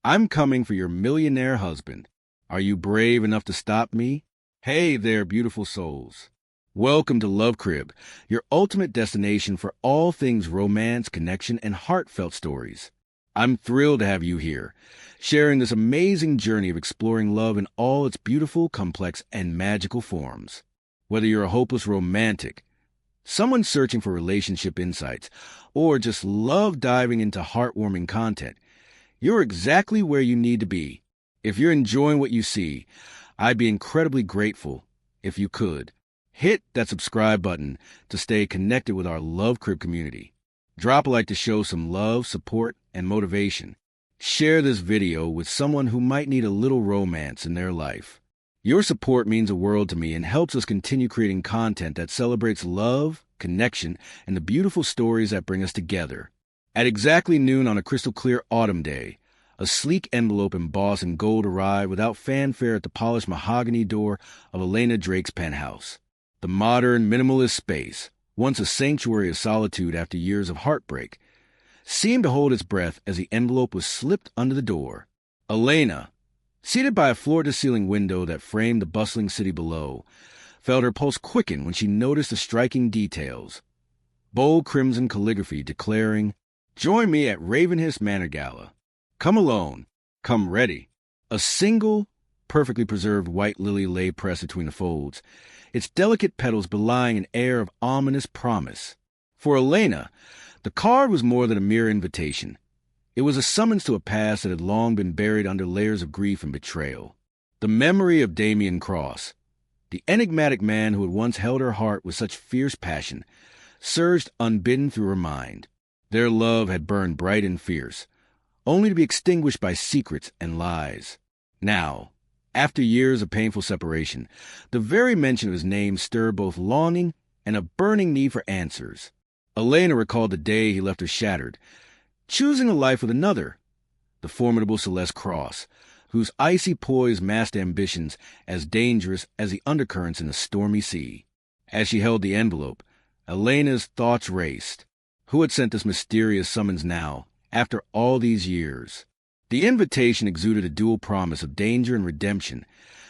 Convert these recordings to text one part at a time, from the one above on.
I'm coming for your millionaire husband. Are you brave enough to stop me? Hey there, beautiful souls. Welcome to Love Crib, your ultimate destination for all things romance, connection, and heartfelt stories. I'm thrilled to have you here, sharing this amazing journey of exploring love in all its beautiful, complex, and magical forms. Whether you're a hopeless romantic, someone searching for relationship insights, or just love diving into heartwarming content, you're exactly where you need to be. If you're enjoying what you see, I'd be incredibly grateful if you could hit that subscribe button to stay connected with our Love Crib community. Drop a like to show some love, support, and motivation. Share this video with someone who might need a little romance in their life. Your support means the world to me and helps us continue creating content that celebrates love, connection, and the beautiful stories that bring us together. At exactly noon on a crystal-clear autumn day, a sleek envelope embossed in gold arrived without fanfare at the polished mahogany door of Elena Drake's penthouse. The modern, minimalist space, once a sanctuary of solitude after years of heartbreak, seemed to hold its breath as the envelope was slipped under the door. Elena, seated by a floor-to-ceiling window that framed the bustling city below, felt her pulse quicken when she noticed the striking details. Bold crimson calligraphy declaring, "Join me at Ravenhurst Manor Gala. Come alone. Come ready." A single, perfectly preserved white lily lay pressed between the folds, its delicate petals belying an air of ominous promise. For Elena, the card was more than a mere invitation. It was a summons to a past that had long been buried under layers of grief and betrayal. The memory of Damien Cross, the enigmatic man who had once held her heart with such fierce passion, surged unbidden through her mind. Their love had burned bright and fierce, only to be extinguished by secrets and lies. Now, after years of painful separation, the very mention of his name stirred both longing and a burning need for answers. Elena recalled the day he left her shattered, choosing a life with another, the formidable Celeste Cross, whose icy poise masked ambitions as dangerous as the undercurrents in a stormy sea. As she held the envelope, Elena's thoughts raced. Who had sent this mysterious summons now, after all these years? The invitation exuded a dual promise of danger and redemption,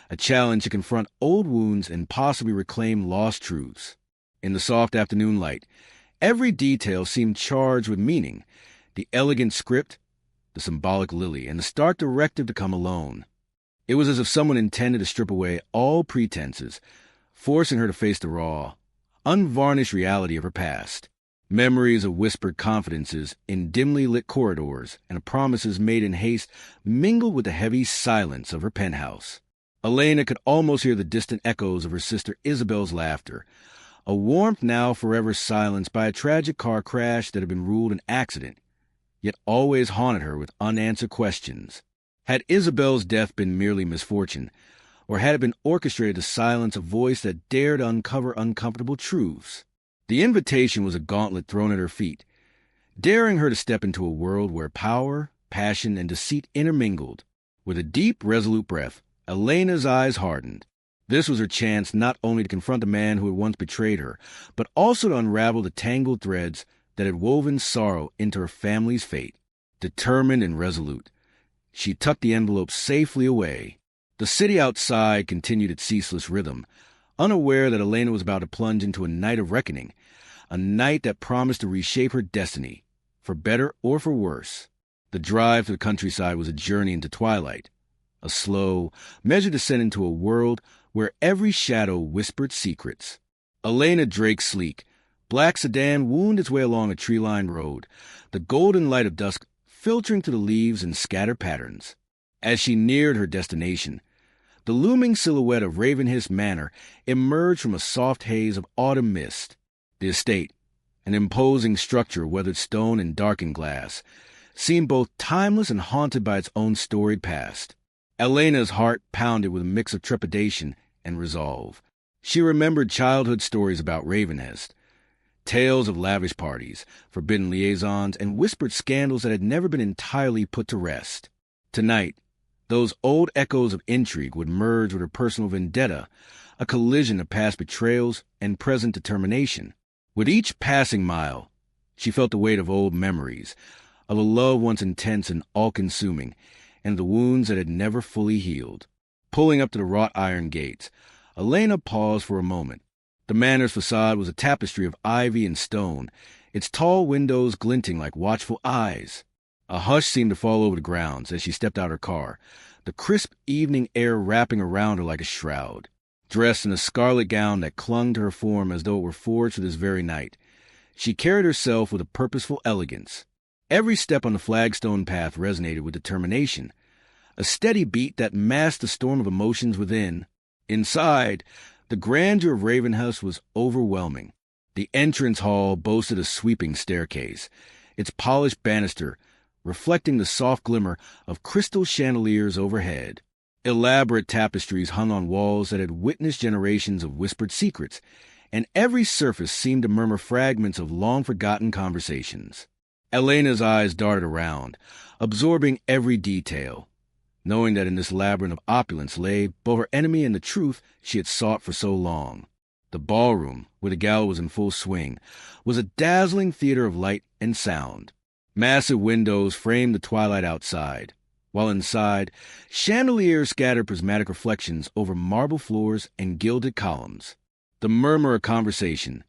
a challenge to confront old wounds and possibly reclaim lost truths. In the soft afternoon light, every detail seemed charged with meaning: the elegant script, the symbolic lily, and the stark directive to come alone. It was as if someone intended to strip away all pretenses, forcing her to face the raw, unvarnished reality of her past. Memories of whispered confidences in dimly lit corridors and of promises made in haste mingled with the heavy silence of her penthouse. Elena could almost hear the distant echoes of her sister Isabel's laughter, a warmth now forever silenced by a tragic car crash that had been ruled an accident, yet always haunted her with unanswered questions. Had Isabel's death been merely misfortune, or had it been orchestrated to silence a voice that dared uncover uncomfortable truths? The invitation was a gauntlet thrown at her feet, daring her to step into a world where power, passion, and deceit intermingled. With a deep, resolute breath, Elena's eyes hardened. This was her chance not only to confront the man who had once betrayed her, but also to unravel the tangled threads that had woven sorrow into her family's fate. Determined and resolute, she tucked the envelope safely away. The city outside continued its ceaseless rhythm, unaware that Elena was about to plunge into a night of reckoning, a night that promised to reshape her destiny, for better or for worse. The drive to the countryside was a journey into twilight, a slow, measured descent into a world where every shadow whispered secrets. Elena Drake's sleek, black sedan wound its way along a tree-lined road, the golden light of dusk filtering through the leaves in scattered patterns. As she neared her destination, the looming silhouette of Ravenhurst Manor emerged from a soft haze of autumn mist. The estate, an imposing structure of weathered stone and darkened glass, seemed both timeless and haunted by its own storied past. Elena's heart pounded with a mix of trepidation and resolve. She remembered childhood stories about Ravenhurst, tales of lavish parties, forbidden liaisons, and whispered scandals that had never been entirely put to rest. Tonight, those old echoes of intrigue would merge with her personal vendetta, a collision of past betrayals and present determination. With each passing mile, she felt the weight of old memories, of a love once intense and all-consuming, and the wounds that had never fully healed. Pulling up to the wrought iron gates, Elena paused for a moment. The manor's facade was a tapestry of ivy and stone, its tall windows glinting like watchful eyes. A hush seemed to fall over the grounds as she stepped out her car, the crisp evening air wrapping around her like a shroud. Dressed in a scarlet gown that clung to her form as though it were forged for this very night, she carried herself with a purposeful elegance. Every step on the flagstone path resonated with determination, a steady beat that masked the storm of emotions within. Inside, the grandeur of Ravenhouse was overwhelming. The entrance hall boasted a sweeping staircase, its polished banister reflecting the soft glimmer of crystal chandeliers overhead. Elaborate tapestries hung on walls that had witnessed generations of whispered secrets, and every surface seemed to murmur fragments of long-forgotten conversations. Elena's eyes darted around, absorbing every detail, knowing that in this labyrinth of opulence lay both her enemy and the truth she had sought for so long. The ballroom, where the gala was in full swing, was a dazzling theater of light and sound. Massive windows framed the twilight outside, while inside, chandeliers scattered prismatic reflections over marble floors and gilded columns. The murmur of conversation,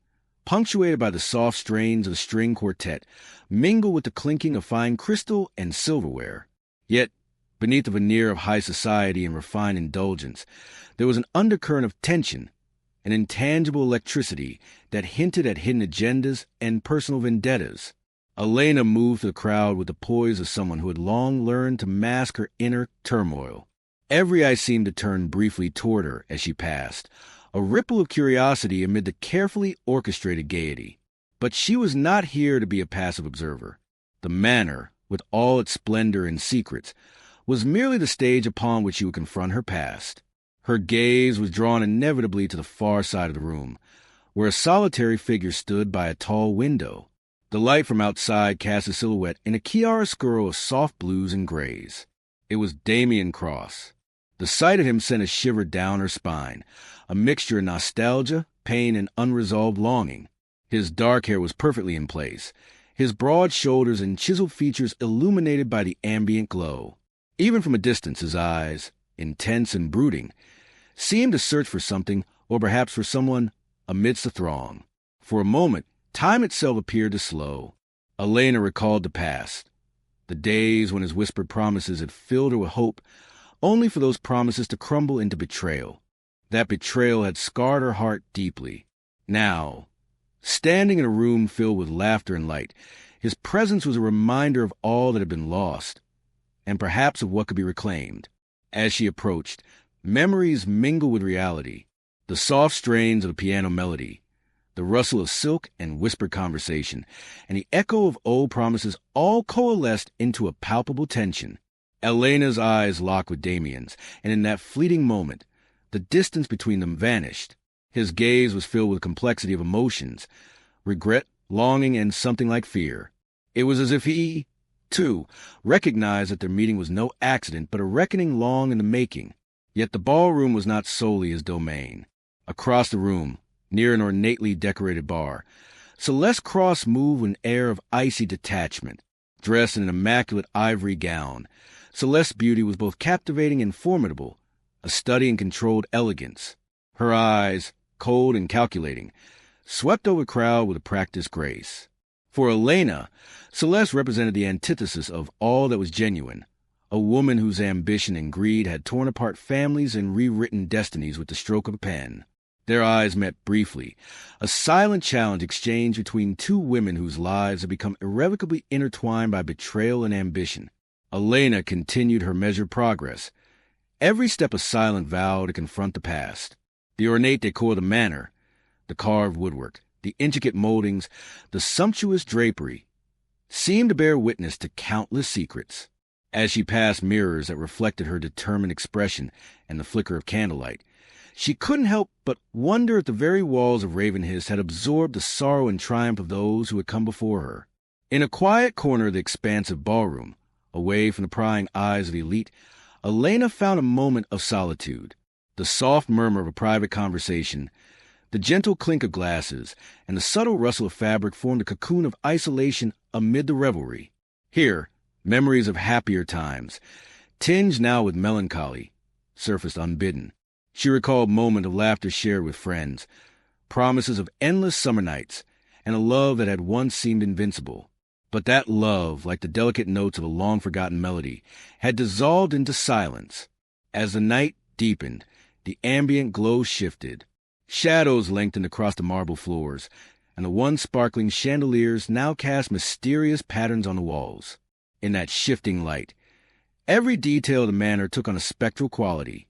punctuated by the soft strains of the string quartet, mingled with the clinking of fine crystal and silverware. Yet, beneath the veneer of high society and refined indulgence, there was an undercurrent of tension, an intangible electricity that hinted at hidden agendas and personal vendettas. Elena moved through the crowd with the poise of someone who had long learned to mask her inner turmoil. Every eye seemed to turn briefly toward her as she passed, a ripple of curiosity amid the carefully orchestrated gaiety. But she was not here to be a passive observer. The manor, with all its splendor and secrets, was merely the stage upon which she would confront her past. Her gaze was drawn inevitably to the far side of the room, where a solitary figure stood by a tall window. The light from outside cast a silhouette in a chiaroscuro of soft blues and grays. It was Damien Cross. The sight of him sent a shiver down her spine, a mixture of nostalgia, pain, and unresolved longing. His dark hair was perfectly in place, his broad shoulders and chiseled features illuminated by the ambient glow. Even from a distance, his eyes, intense and brooding, seemed to search for something, or perhaps for someone, amidst the throng. For a moment, time itself appeared to slow. Elena recalled the past, the days when his whispered promises had filled her with hope, only for those promises to crumble into betrayal. That betrayal had scarred her heart deeply. Now, standing in a room filled with laughter and light, his presence was a reminder of all that had been lost, and perhaps of what could be reclaimed. As she approached, memories mingled with reality, the soft strains of a piano melody, the rustle of silk and whispered conversation, and the echo of old promises all coalesced into a palpable tension. Elena's eyes locked with Damien's, and in that fleeting moment, the distance between them vanished. His gaze was filled with a complexity of emotions, regret, longing, and something like fear. It was as if he, too, recognized that their meeting was no accident, but a reckoning long in the making. Yet the ballroom was not solely his domain. Across the room, near an ornately decorated bar, Celeste Cross moved with an air of icy detachment. Dressed in an immaculate ivory gown, Celeste's beauty was both captivating and formidable, a study in controlled elegance. Her eyes, cold and calculating, swept over the crowd with a practiced grace. For Elena, Celeste represented the antithesis of all that was genuine, a woman whose ambition and greed had torn apart families and rewritten destinies with the stroke of a pen. Their eyes met briefly, a silent challenge exchanged between two women whose lives had become irrevocably intertwined by betrayal and ambition. Elena continued her measured progress, every step a silent vow to confront the past. The ornate decor of the manor, the carved woodwork, the intricate moldings, the sumptuous drapery, seemed to bear witness to countless secrets. As she passed mirrors that reflected her determined expression and the flicker of candlelight, she couldn't help but wonder if the very walls of Ravenhurst had absorbed the sorrow and triumph of those who had come before her. In a quiet corner of the expansive ballroom, away from the prying eyes of the elite, Elena found a moment of solitude. The soft murmur of a private conversation, the gentle clink of glasses, and the subtle rustle of fabric formed a cocoon of isolation amid the revelry. Here, memories of happier times, tinged now with melancholy, surfaced unbidden. She recalled moments of laughter shared with friends, promises of endless summer nights, and a love that had once seemed invincible. But that love, like the delicate notes of a long-forgotten melody, had dissolved into silence. As the night deepened, the ambient glow shifted. Shadows lengthened across the marble floors, and the once sparkling chandeliers now cast mysterious patterns on the walls. In that shifting light, every detail of the manor took on a spectral quality.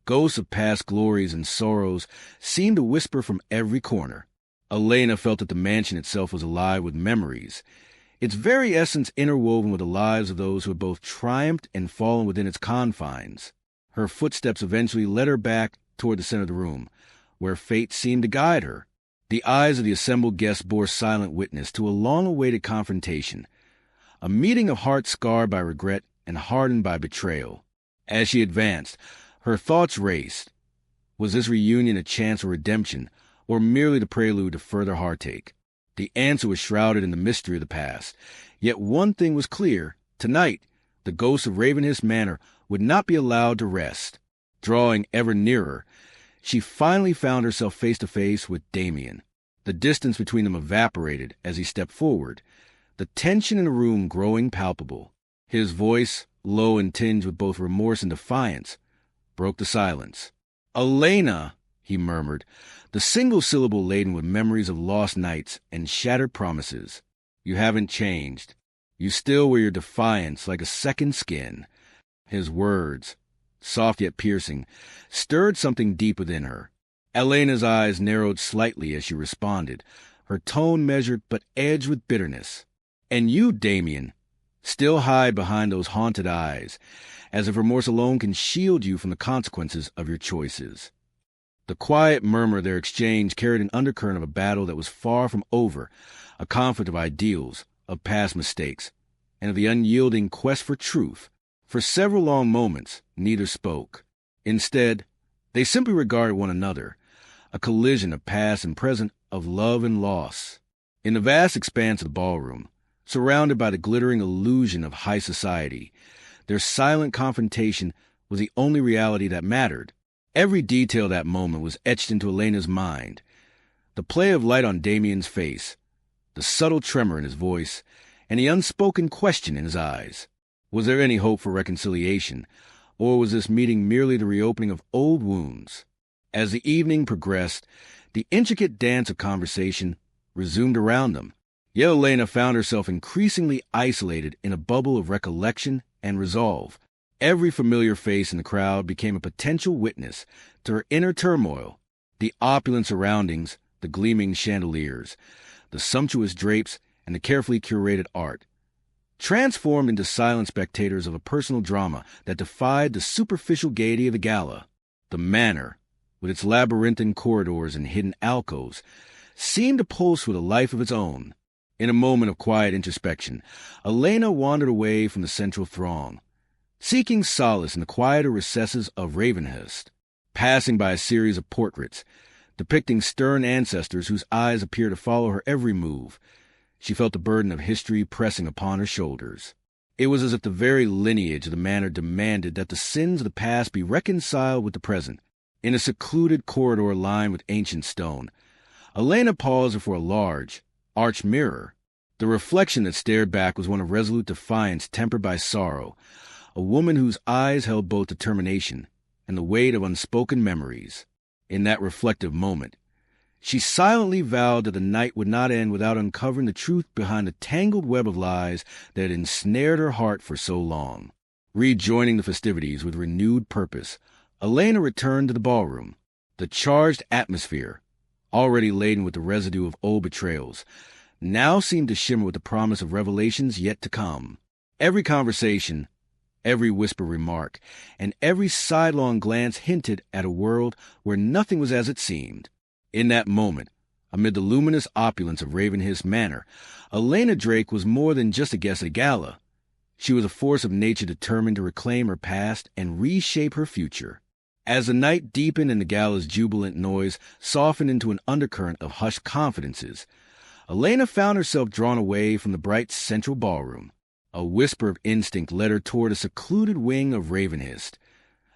Ghosts of past glories and sorrows seemed to whisper from every corner. Elena felt that the mansion itself was alive with memories, its very essence interwoven with the lives of those who had both triumphed and fallen within its confines. Her footsteps eventually led her back toward the center of the room, where fate seemed to guide her. The eyes of the assembled guests bore silent witness to a long-awaited confrontation, a meeting of hearts scarred by regret and hardened by betrayal. As she advanced, her thoughts raced. Was this reunion a chance of redemption, or merely the prelude to further heartache? The answer was shrouded in the mystery of the past. Yet one thing was clear. Tonight, the ghost of Ravenhill Manor would not be allowed to rest. Drawing ever nearer, she finally found herself face to face with Damien. The distance between them evaporated as he stepped forward, the tension in the room growing palpable. His voice, low and tinged with both remorse and defiance, broke the silence. "Elena," he murmured, the single syllable laden with memories of lost nights and shattered promises. "You haven't changed. You still wear your defiance like a second skin." His words, soft yet piercing, stirred something deep within her. Elena's eyes narrowed slightly as she responded, her tone measured but edged with bitterness. "And you, Damien, still hide behind those haunted eyes, as if remorse alone can shield you from the consequences of your choices." The quiet murmur of their exchange carried an undercurrent of a battle that was far from over, a conflict of ideals, of past mistakes, and of the unyielding quest for truth. For several long moments, neither spoke. Instead, they simply regarded one another, a collision of past and present, of love and loss. In the vast expanse of the ballroom, surrounded by the glittering illusion of high society, their silent confrontation was the only reality that mattered. Every detail of that moment was etched into Elena's mind. The play of light on Damien's face, the subtle tremor in his voice, and the unspoken question in his eyes. Was there any hope for reconciliation, or was this meeting merely the reopening of old wounds? As the evening progressed, the intricate dance of conversation resumed around them. Yet Elena found herself increasingly isolated in a bubble of recollection and resolve. Every familiar face in the crowd became a potential witness to her inner turmoil. The opulent surroundings, the gleaming chandeliers, the sumptuous drapes, and the carefully curated art, transformed into silent spectators of a personal drama that defied the superficial gaiety of the gala. The manor, with its labyrinthine corridors and hidden alcoves, seemed to pulse with a life of its own. In a moment of quiet introspection, Elena wandered away from the central throng, seeking solace in the quieter recesses of Ravenhill, passing by a series of portraits, depicting stern ancestors whose eyes appeared to follow her every move. She felt the burden of history pressing upon her shoulders. It was as if the very lineage of the manor demanded that the sins of the past be reconciled with the present. In a secluded corridor lined with ancient stone, Elena paused before a large, arched mirror. The reflection that stared back was one of resolute defiance tempered by sorrow, a woman whose eyes held both determination and the weight of unspoken memories. In that reflective moment, she silently vowed that the night would not end without uncovering the truth behind the tangled web of lies that had ensnared her heart for so long. Rejoining the festivities with renewed purpose, Elena returned to the ballroom. The charged atmosphere, already laden with the residue of old betrayals, now seemed to shimmer with the promise of revelations yet to come. Every conversation, every whispered remark, and every sidelong glance hinted at a world where nothing was as it seemed. In that moment, amid the luminous opulence of Ravenhill Manor, Elena Drake was more than just a guest at a gala. She was a force of nature determined to reclaim her past and reshape her future. As the night deepened and the gala's jubilant noise softened into an undercurrent of hushed confidences, Elena found herself drawn away from the bright central ballroom. A whisper of instinct led her toward a secluded wing of Ravenhist,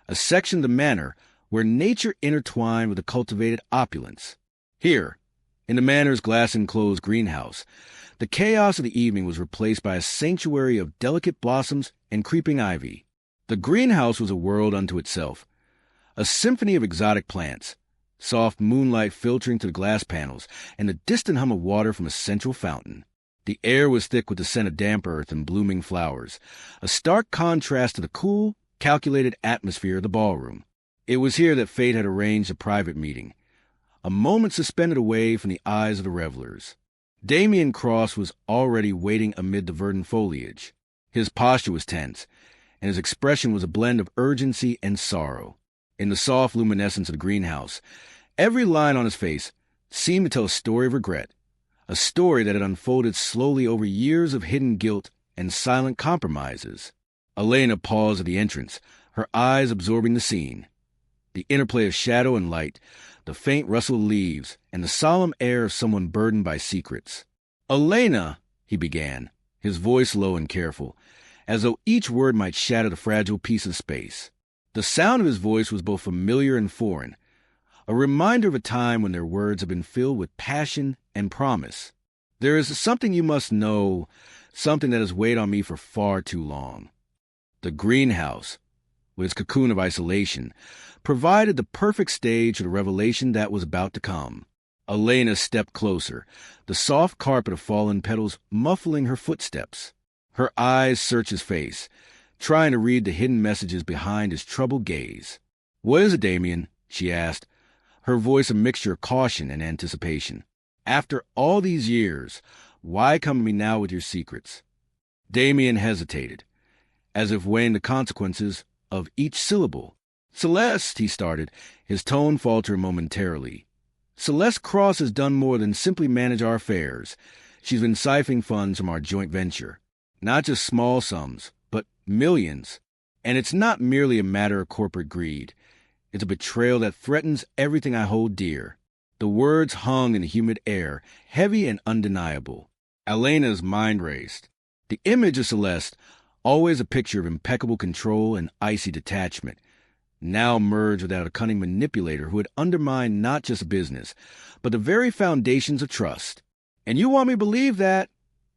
a section of the manor where nature intertwined with a cultivated opulence. Here, in the manor's glass-enclosed greenhouse, the chaos of the evening was replaced by a sanctuary of delicate blossoms and creeping ivy. The greenhouse was a world unto itself, a symphony of exotic plants, soft moonlight filtering through the glass panels, and the distant hum of water from a central fountain. The air was thick with the scent of damp earth and blooming flowers, a stark contrast to the cool, calculated atmosphere of the ballroom. It was here that fate had arranged a private meeting, a moment suspended away from the eyes of the revelers. Damien Cross was already waiting amid the verdant foliage. His posture was tense, and his expression was a blend of urgency and sorrow. In the soft luminescence of the greenhouse, every line on his face seemed to tell a story of regret, a story that had unfolded slowly over years of hidden guilt and silent compromises. Elena paused at the entrance, her eyes absorbing the scene. The interplay of shadow and light, the faint rustle of leaves, and the solemn air of someone burdened by secrets. "Elena," he began, his voice low and careful, as though each word might shatter the fragile piece of space. The sound of his voice was both familiar and foreign, a reminder of a time when their words had been filled with passion and promise. "There is something you must know, something that has weighed on me for far too long." The greenhouse, with its cocoon of isolation, provided the perfect stage for the revelation that was about to come. Elena stepped closer, the soft carpet of fallen petals muffling her footsteps. Her eyes searched his face, trying to read the hidden messages behind his troubled gaze. "What is it, Damien?" she asked, her voice a mixture of caution and anticipation. "After all these years, why come to me now with your secrets?" Damien hesitated, as if weighing the consequences of each syllable. "Celeste," he started, his tone faltered momentarily. "Celeste Cross has done more than simply manage our affairs. She's been siphoning funds from our joint venture. Not just small sums, but millions. And it's not merely a matter of corporate greed. It's a betrayal that threatens everything I hold dear." The words hung in the humid air, heavy and undeniable. Elena's mind raced. The image of Celeste, always a picture of impeccable control and icy detachment, now merged without a cunning manipulator who had undermined not just business, but the very foundations of trust. "And you want me to believe that?"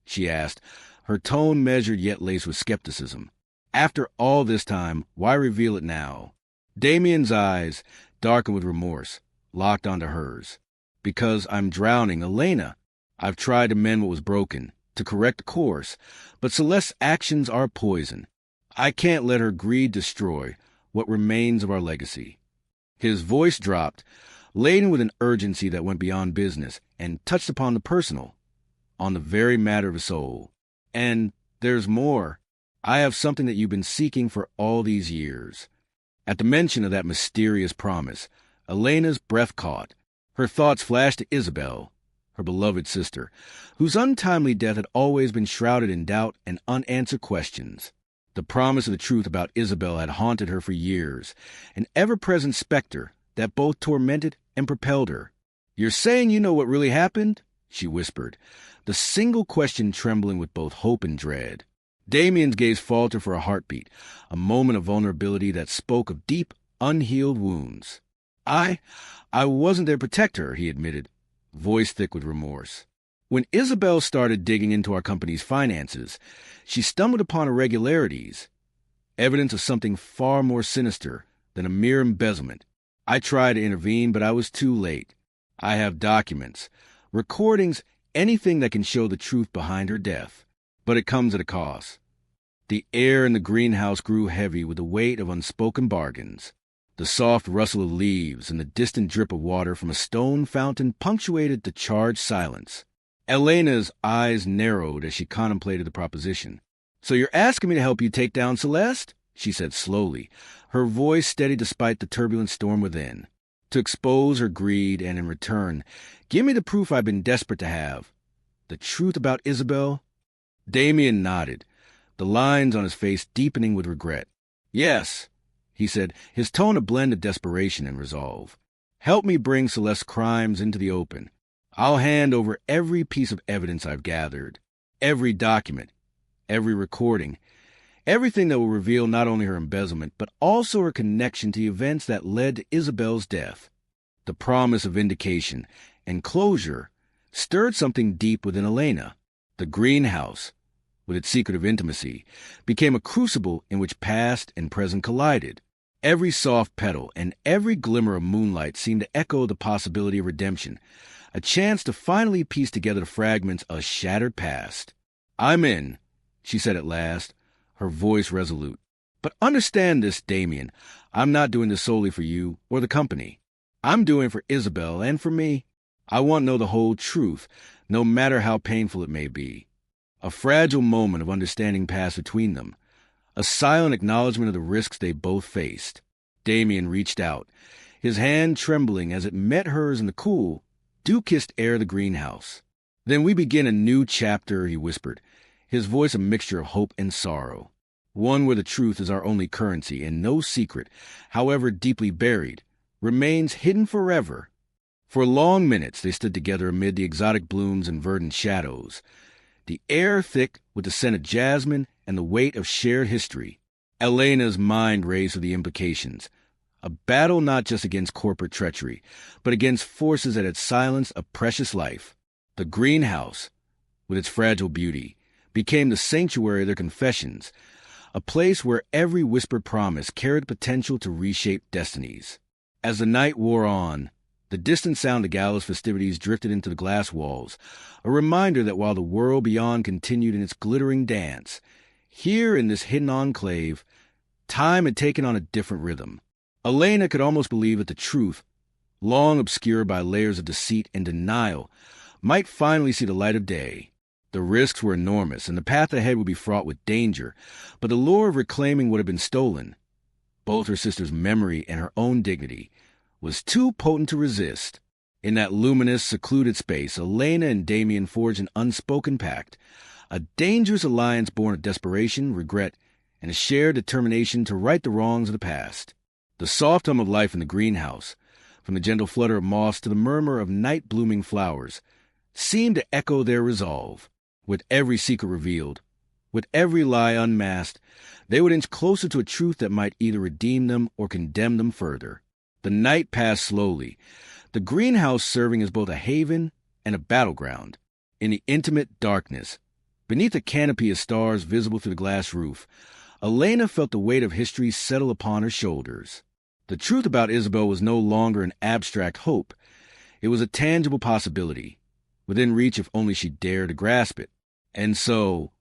she asked, her tone measured yet laced with skepticism. "After all this time, why reveal it now?" Damien's eyes, darkened with remorse, locked onto hers. "Because I'm drowning, Elena. I've tried to mend what was broken, to correct the course, but Celeste's actions are poison. I can't let her greed destroy what remains of our legacy." His voice dropped, laden with an urgency that went beyond business and touched upon the personal, on the very matter of his soul. "And there's more. I have something that you've been seeking for all these years." At the mention of that mysterious promise, Elena's breath caught. Her thoughts flashed to Isabel, her beloved sister, whose untimely death had always been shrouded in doubt and unanswered questions. The promise of the truth about Isabel had haunted her for years, an ever-present specter that both tormented and propelled her. "You're saying you know what really happened?" she whispered, the single question trembling with both hope and dread. Damien's gaze faltered for a heartbeat, a moment of vulnerability that spoke of deep, unhealed wounds. I wasn't there to protect her," he admitted, voice thick with remorse. "When Isabel started digging into our company's finances, she stumbled upon irregularities, evidence of something far more sinister than a mere embezzlement. I tried to intervene, but I was too late. I have documents, recordings, anything that can show the truth behind her death. But it comes at a cost." The air in the greenhouse grew heavy with the weight of unspoken bargains. The soft rustle of leaves and the distant drip of water from a stone fountain punctuated the charged silence. Elena's eyes narrowed as she contemplated the proposition. "So you're asking me to help you take down Celeste?" she said slowly, her voice steady despite the turbulent storm within. "To expose her greed and, in return, give me the proof I've been desperate to have. The truth about Isabel?" Damien nodded, the lines on his face deepening with regret. "Yes," he said, his tone a blend of desperation and resolve. "Help me bring Celeste's crimes into the open. I'll hand over every piece of evidence I've gathered, every document, every recording, everything that will reveal not only her embezzlement, but also her connection to the events that led to Isabel's death. The promise of vindication and closure stirred something deep within Elena. The greenhouse, with its secret of intimacy, became a crucible in which past and present collided. Every soft petal and every glimmer of moonlight seemed to echo the possibility of redemption, a chance to finally piece together the fragments of a shattered past. "I'm in," she said at last, her voice resolute. "But understand this, Damien. I'm not doing this solely for you or the company. I'm doing it for Isabel and for me. I want to know the whole truth, no matter how painful it may be." A fragile moment of understanding passed between them, a silent acknowledgement of the risks they both faced. Damien reached out, his hand trembling as it met hers in the cool, dew-kissed air of the greenhouse. "Then we begin a new chapter," he whispered, his voice a mixture of hope and sorrow. "One where the truth is our only currency, and no secret, however deeply buried, remains hidden forever." For long minutes they stood together amid the exotic blooms and verdant shadows, the air thick with the scent of jasmine and the weight of shared history. Elena's mind raced with the implications. A battle not just against corporate treachery, but against forces that had silenced a precious life. The greenhouse, with its fragile beauty, became the sanctuary of their confessions, a place where every whispered promise carried the potential to reshape destinies. As the night wore on, the distant sound of gallows festivities drifted into the glass walls, a reminder that while the world beyond continued in its glittering dance, here in this hidden enclave, time had taken on a different rhythm. Elena could almost believe that the truth, long obscured by layers of deceit and denial, might finally see the light of day. The risks were enormous, and the path ahead would be fraught with danger, but the lure of reclaiming what had been stolen, both her sister's memory and her own dignity, was too potent to resist. In that luminous, secluded space, Elena and Damien forged an unspoken pact, a dangerous alliance born of desperation, regret, and a shared determination to right the wrongs of the past. The soft hum of life in the greenhouse, from the gentle flutter of moths to the murmur of night-blooming flowers, seemed to echo their resolve. With every secret revealed, with every lie unmasked, they would inch closer to a truth that might either redeem them or condemn them further. The night passed slowly, the greenhouse serving as both a haven and a battleground. In the intimate darkness, beneath a canopy of stars visible through the glass roof, Elena felt the weight of history settle upon her shoulders. The truth about Isabel was no longer an abstract hope. It was a tangible possibility, within reach if only she dared to grasp it. And so,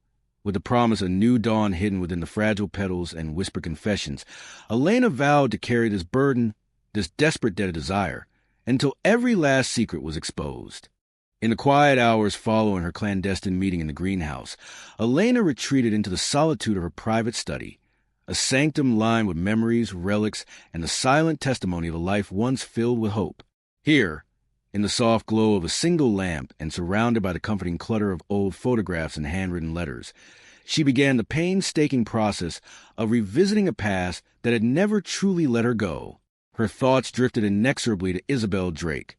with the promise of a new dawn hidden within the fragile petals and whispered confessions, Elena vowed to carry this burden, this desperate debt of desire, until every last secret was exposed. In the quiet hours following her clandestine meeting in the greenhouse, Elena retreated into the solitude of her private study, a sanctum lined with memories, relics, and the silent testimony of a life once filled with hope. Here, in the soft glow of a single lamp and surrounded by the comforting clutter of old photographs and handwritten letters, she began the painstaking process of revisiting a past that had never truly let her go. Her thoughts drifted inexorably to Isabel Drake,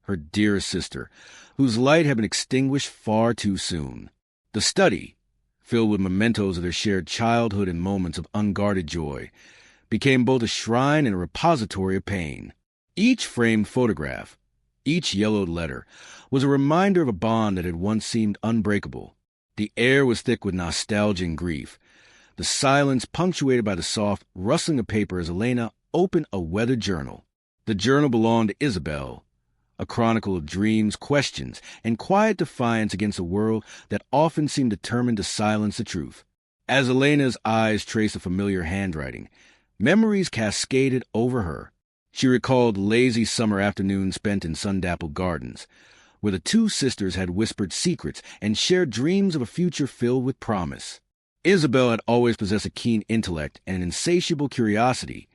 her dearest sister, whose light had been extinguished far too soon. The study, filled with mementos of their shared childhood and moments of unguarded joy, became both a shrine and a repository of pain. Each framed photograph, each yellowed letter, was a reminder of a bond that had once seemed unbreakable. The air was thick with nostalgia and grief, the silence punctuated by the soft rustling of paper as Elena opened a weathered journal. The journal belonged to Isabel, a chronicle of dreams, questions, and quiet defiance against a world that often seemed determined to silence the truth. As Elena's eyes traced the familiar handwriting, memories cascaded over her. She recalled lazy summer afternoons spent in sun-dappled gardens, where the two sisters had whispered secrets and shared dreams of a future filled with promise. Isabel had always possessed a keen intellect and an insatiable curiosity,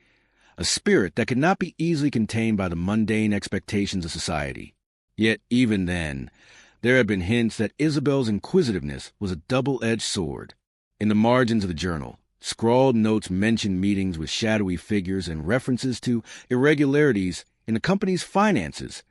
a spirit that could not be easily contained by the mundane expectations of society. Yet even then, there had been hints that Isabel's inquisitiveness was a double-edged sword. In the margins of the journal, scrawled notes mentioned meetings with shadowy figures and references to irregularities in the company's finances,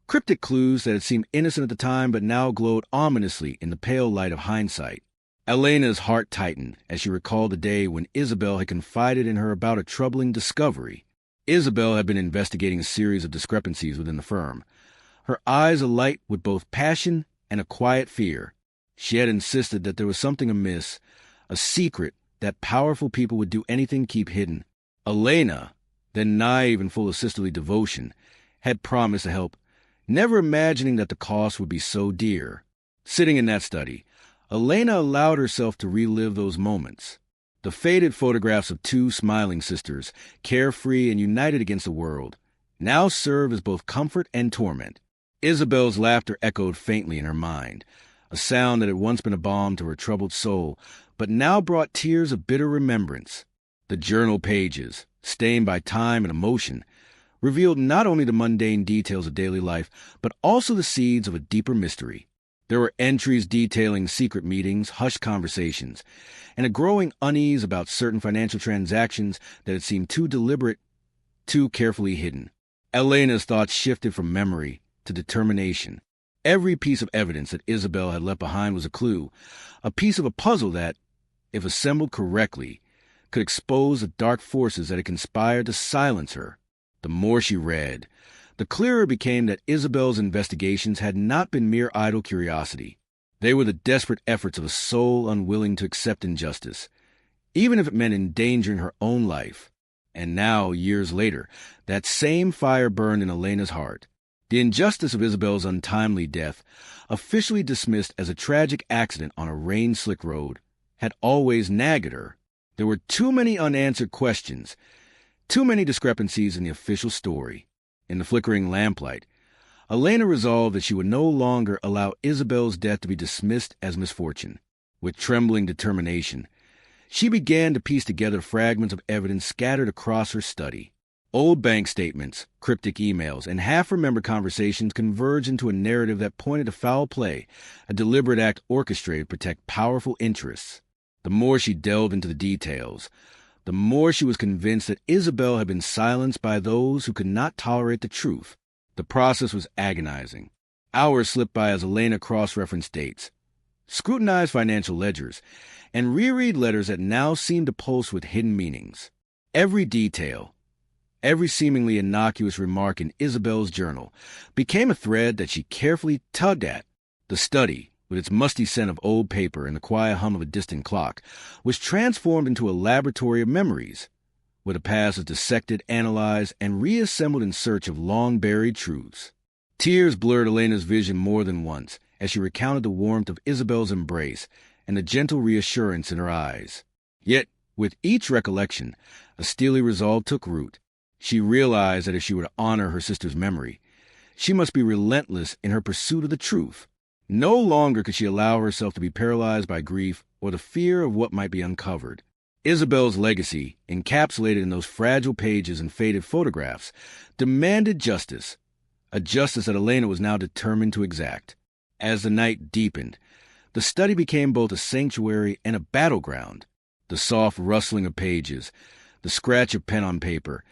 cryptic clues that had seemed innocent at the time but now glowed ominously in the pale light of hindsight. Elena's heart tightened as she recalled the day when Isabel had confided in her about a troubling discovery. Isabel had been investigating a series of discrepancies within the firm, her eyes alight with both passion and a quiet fear. She had insisted that there was something amiss, a secret that powerful people would do anything to keep hidden. Elena, then naive and full of sisterly devotion, had promised to help, never imagining that the cost would be so dear. Sitting in that study, Elena allowed herself to relive those moments. The faded photographs of two smiling sisters, carefree and united against the world, now served as both comfort and torment. Isabel's laughter echoed faintly in her mind, a sound that had once been a balm to her troubled soul, but now brought tears of bitter remembrance. The journal pages, stained by time and emotion, revealed not only the mundane details of daily life, but also the seeds of a deeper mystery. There were entries detailing secret meetings, hushed conversations, and a growing unease about certain financial transactions that had seemed too deliberate, too carefully hidden. Elena's thoughts shifted from memory to determination. Every piece of evidence that Isabel had left behind was a clue, a piece of a puzzle that, if assembled correctly, could expose the dark forces that had conspired to silence her. The more she read, the clearer it became that Isabel's investigations had not been mere idle curiosity. They were the desperate efforts of a soul unwilling to accept injustice, even if it meant endangering her own life. And now, years later, that same fire burned in Elena's heart. The injustice of Isabel's untimely death, officially dismissed as a tragic accident on a rain-slick road, had always nagged at her. There were too many unanswered questions, too many discrepancies in the official story. In the flickering lamplight, Elena resolved that she would no longer allow Isabel's death to be dismissed as misfortune. With trembling determination, she began to piece together fragments of evidence scattered across her study. Old bank statements, cryptic emails, and half-remembered conversations converged into a narrative that pointed to foul play, a deliberate act orchestrated to protect powerful interests. The more she delved into the details, the more she was convinced that Isabel had been silenced by those who could not tolerate the truth. The process was agonizing. Hours slipped by as Elena cross-referenced dates, scrutinized financial ledgers, and reread letters that now seemed to pulse with hidden meanings. Every detail, every seemingly innocuous remark in Isabel's journal became a thread that she carefully tugged at. The study, with its musty scent of old paper and the quiet hum of a distant clock, was transformed into a laboratory of memories, where the past was dissected, analyzed, and reassembled in search of long-buried truths. Tears blurred Elena's vision more than once as she recounted the warmth of Isabel's embrace and the gentle reassurance in her eyes. Yet, with each recollection, a steely resolve took root. She realized that if she were to honor her sister's memory, she must be relentless in her pursuit of the truth. No longer could she allow herself to be paralyzed by grief or the fear of what might be uncovered. Isabel's legacy, encapsulated in those fragile pages and faded photographs, demanded justice, a justice that Elena was now determined to exact. As the night deepened, the study became both a sanctuary and a battleground. The soft rustling of pages, the scratch of pen on paper,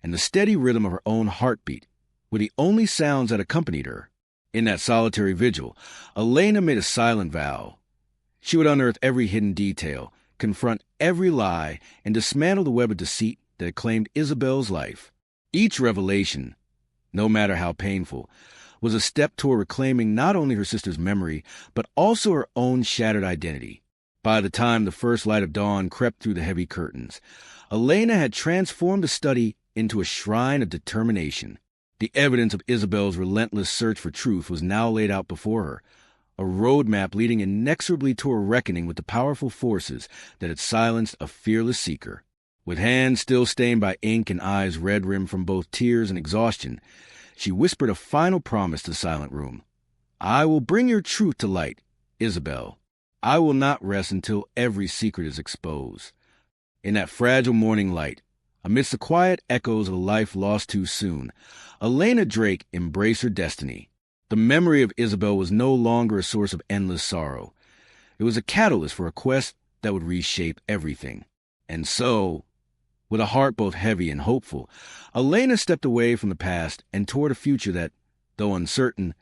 and the steady rhythm of her own heartbeat were the only sounds that accompanied her. In that solitary vigil, Elena made a silent vow. She would unearth every hidden detail, confront every lie, and dismantle the web of deceit that had claimed Isabel's life. Each revelation, no matter how painful, was a step toward reclaiming not only her sister's memory, but also her own shattered identity. By the time the first light of dawn crept through the heavy curtains, Elena had transformed the study into a shrine of determination. The evidence of Isabel's relentless search for truth was now laid out before her, a roadmap leading inexorably to a reckoning with the powerful forces that had silenced a fearless seeker. With hands still stained by ink and eyes red-rimmed from both tears and exhaustion, she whispered a final promise to the silent room. "I will bring your truth to light, Isabel. I will not rest until every secret is exposed." In that fragile morning light, amidst the quiet echoes of a life lost too soon, Elena Drake embraced her destiny. The memory of Isabel was no longer a source of endless sorrow. It was a catalyst for a quest that would reshape everything. And so, with a heart both heavy and hopeful, Elena stepped away from the past and toward a future that, though uncertain,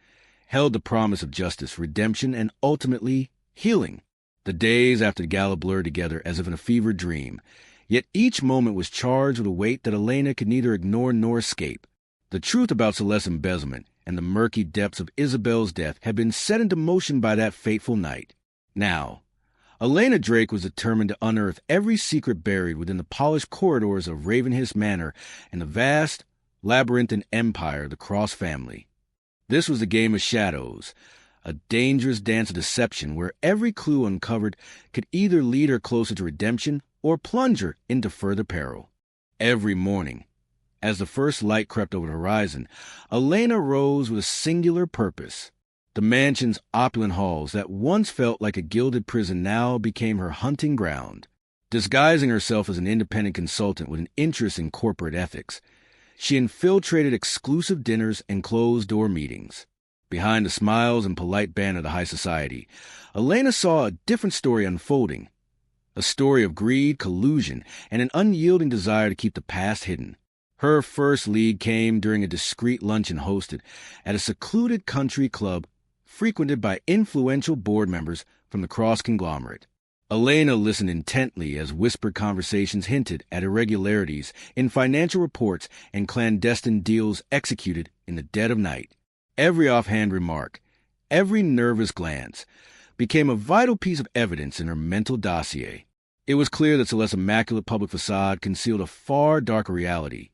held the promise of justice, redemption, and ultimately healing. The days after the gala blurred together as if in a fevered dream, yet each moment was charged with a weight that Elena could neither ignore nor escape. The truth about Celeste's embezzlement and the murky depths of Isabel's death had been set into motion by that fateful night. Now, Elena Drake was determined to unearth every secret buried within the polished corridors of Ravenhill Manor and the vast, labyrinthine empire of the Cross family. This was the game of shadows, a dangerous dance of deception where every clue uncovered could either lead her closer to redemption or plunge her into further peril. Every morning, as the first light crept over the horizon, Elena rose with a singular purpose. The mansion's opulent halls that once felt like a gilded prison now became her hunting ground. Disguising herself as an independent consultant with an interest in corporate ethics, she infiltrated exclusive dinners and closed-door meetings. Behind the smiles and polite banter of the high society, Elena saw a different story unfolding. A story of greed, collusion, and an unyielding desire to keep the past hidden. Her first lead came during a discreet luncheon hosted at a secluded country club frequented by influential board members from the Cross conglomerate. Elena listened intently as whispered conversations hinted at irregularities in financial reports and clandestine deals executed in the dead of night. Every offhand remark, every nervous glance, became a vital piece of evidence in her mental dossier. It was clear that Celeste's immaculate public facade concealed a far darker reality,